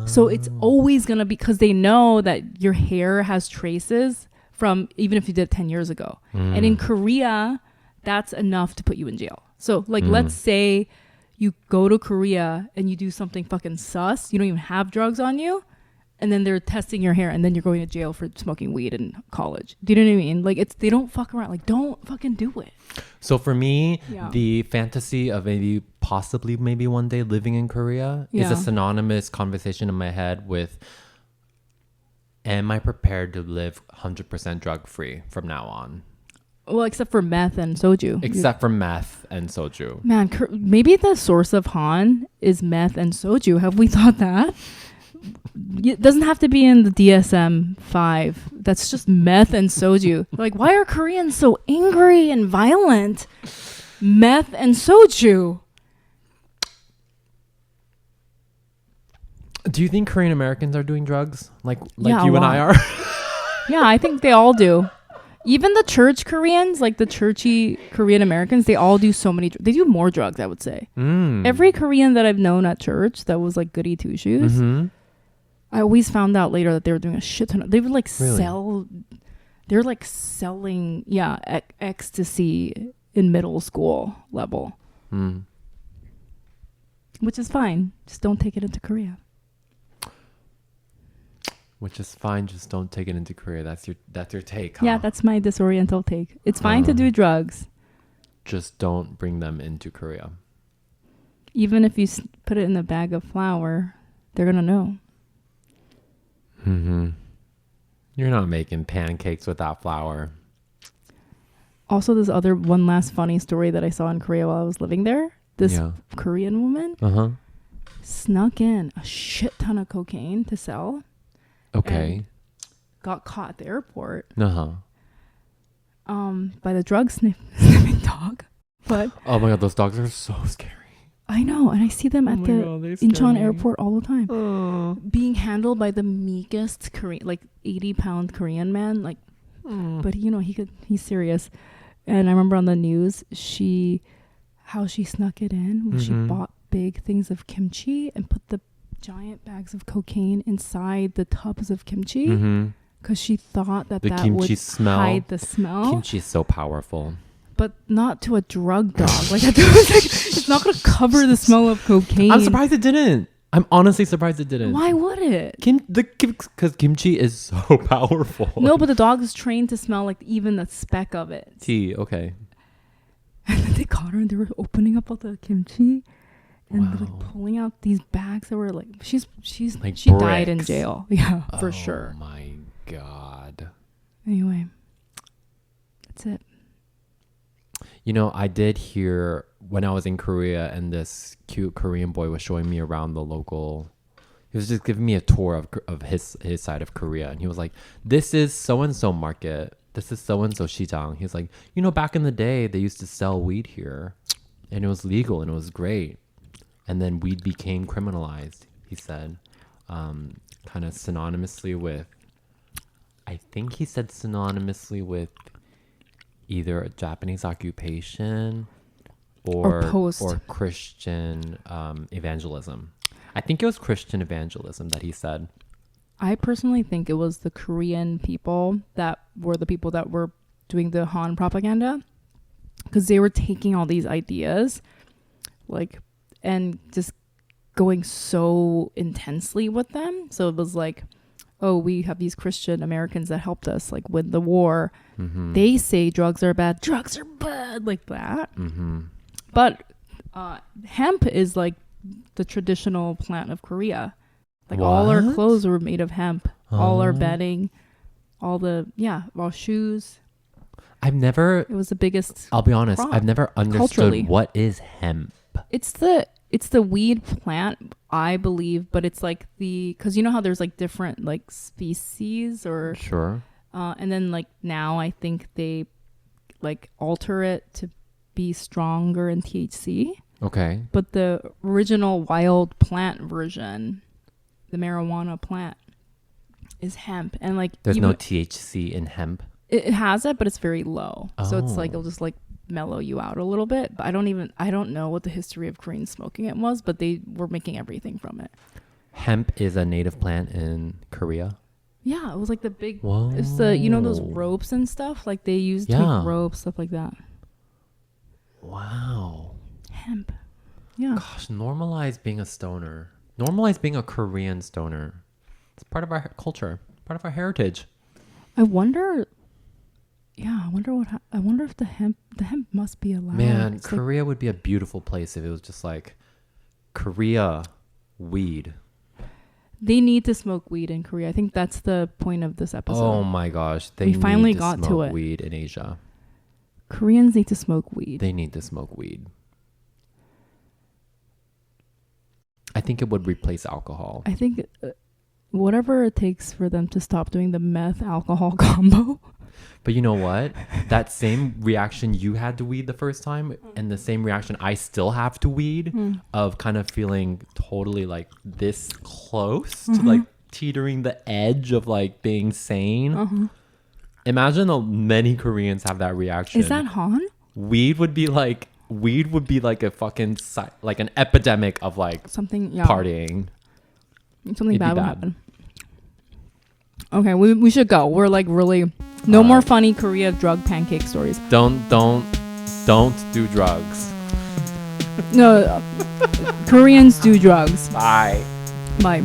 So it's always going to be, because they know that your hair has traces from even if you did it 10 years ago. And in Korea, that's enough to put you in jail. So let's say you go to Korea and you do something fucking sus. You don't even have drugs on you. And then they're testing your hair, and then you're going to jail for smoking weed in college. Do you know what I mean? Like, they don't fuck around. Like, don't fucking do it. So for me, the fantasy of possibly one day living in Korea is a synonymous conversation in my head with, am I prepared to live 100% drug free from now on? Well, except for meth and soju. Except for meth and soju. Man, maybe the source of Han is meth and soju. Have we thought that? It doesn't have to be in the DSM-5. That's just meth and soju. Like, why are Koreans so angry and violent? Meth and soju. Do you think Korean Americans are doing drugs like Yeah, you and I are? Yeah, I think they all do. Even the church Koreans, like the churchy Korean Americans, they all do so many. They do more drugs, I would say. Every Korean that I've known at church that was like goody two shoes, I always found out later that they were doing a shit ton. They would like sell. They're like selling, ecstasy in middle school level, which is fine. Just don't take it into Korea. Which is fine. Just don't take it into Korea. That's your take. Yeah, that's my disoriental take. It's fine to do drugs. Just don't bring them into Korea. Even if you put it in a bag of flour, they're gonna know. You're not making pancakes without flour. Also, this one last funny story that I saw in Korea while I was living there. This Korean woman snuck in a shit ton of cocaine to sell. Okay. Got caught at the airport. By the drug sniffing dog. But oh my god, those dogs are so scary. I know, and I see them at the Incheon airport all the time. Being handled by the meekest Korean, like 80-pound Korean man, like, but he's serious. And I remember on the news, how she snuck it in was she bought big things of kimchi and put the giant bags of cocaine inside the tubs of kimchi because she thought that would hide the smell. Kimchi is so powerful. But not to a drug dog. Like, it's not going to cover the smell of cocaine. I'm surprised it didn't. I'm honestly surprised it didn't. Why would it? Because kimchi is so powerful. No, but the dog is trained to smell like even the speck of it. Okay. And then they caught her and they were opening up all the kimchi and like pulling out these bags that were like she died in jail. Yeah, for sure. Oh my god. Anyway, that's it. I did hear when I was in Korea and this cute Korean boy was showing me around the local. He was just giving me a tour of his side of Korea, and he was like, "This is so and so market. This is so and so shijang." He's like, back in the day they used to sell weed here, and it was legal and it was great, and then weed became criminalized. He said, kind of synonymously with. I think he said synonymously with either a Japanese occupation or Christian evangelism. I think it was Christian evangelism that he said. I personally think it was the Korean people that were the people that were doing the Han propaganda, because they were taking all these ideas, like, and just going so intensely with them. So it was like, oh, we have these Christian Americans that helped us like win the war. They say drugs are bad, like that. But hemp is like the traditional plant of Korea. Like all our clothes were made of hemp, all our bedding, all shoes. It was the biggest. I'll be honest, I've never understood what is hemp. It's the weed plant, I believe, but it's like because you know how there's like different like species or sure. And then like now I think they like alter it to be stronger in THC. Okay. But the original wild plant version, the marijuana plant, is hemp, and like there's no THC in hemp. It has it, but it's very low. So it's like it'll just like mellow you out a little bit. But I don't know what the history of Korean smoking it was, but they were making everything from it. Hemp is a native plant in Korea. Yeah, it was like the big. Whoa. It's the those ropes and stuff like they used to make ropes, stuff like that. Wow. Hemp. Yeah. Gosh, normalize being a stoner. Normalize being a Korean stoner. It's part of our culture, part of our heritage. I wonder. Yeah, I wonder if the hemp must be allowed. Man, Korea would be a beautiful place if it was just like Korea weed. They need to smoke weed in Korea. I think that's the point of this episode. Oh my gosh, we finally got to it. Weed in Asia. Koreans need to smoke weed. They need to smoke weed. I think it would replace alcohol. I think whatever it takes for them to stop doing the meth alcohol combo. But you know what? That same reaction you had to weed the first time and the same reaction I still have to weed of kind of feeling totally like this close to like teetering the edge of like being sane. Imagine how many Koreans have that reaction. Is that Han? Weed would be like a fucking like an epidemic of like something partying. Something bad would happen. Okay, we should go. We're like really no more funny Korea drug pancake stories. Don't do drugs. No, Koreans do drugs. Bye. Bye.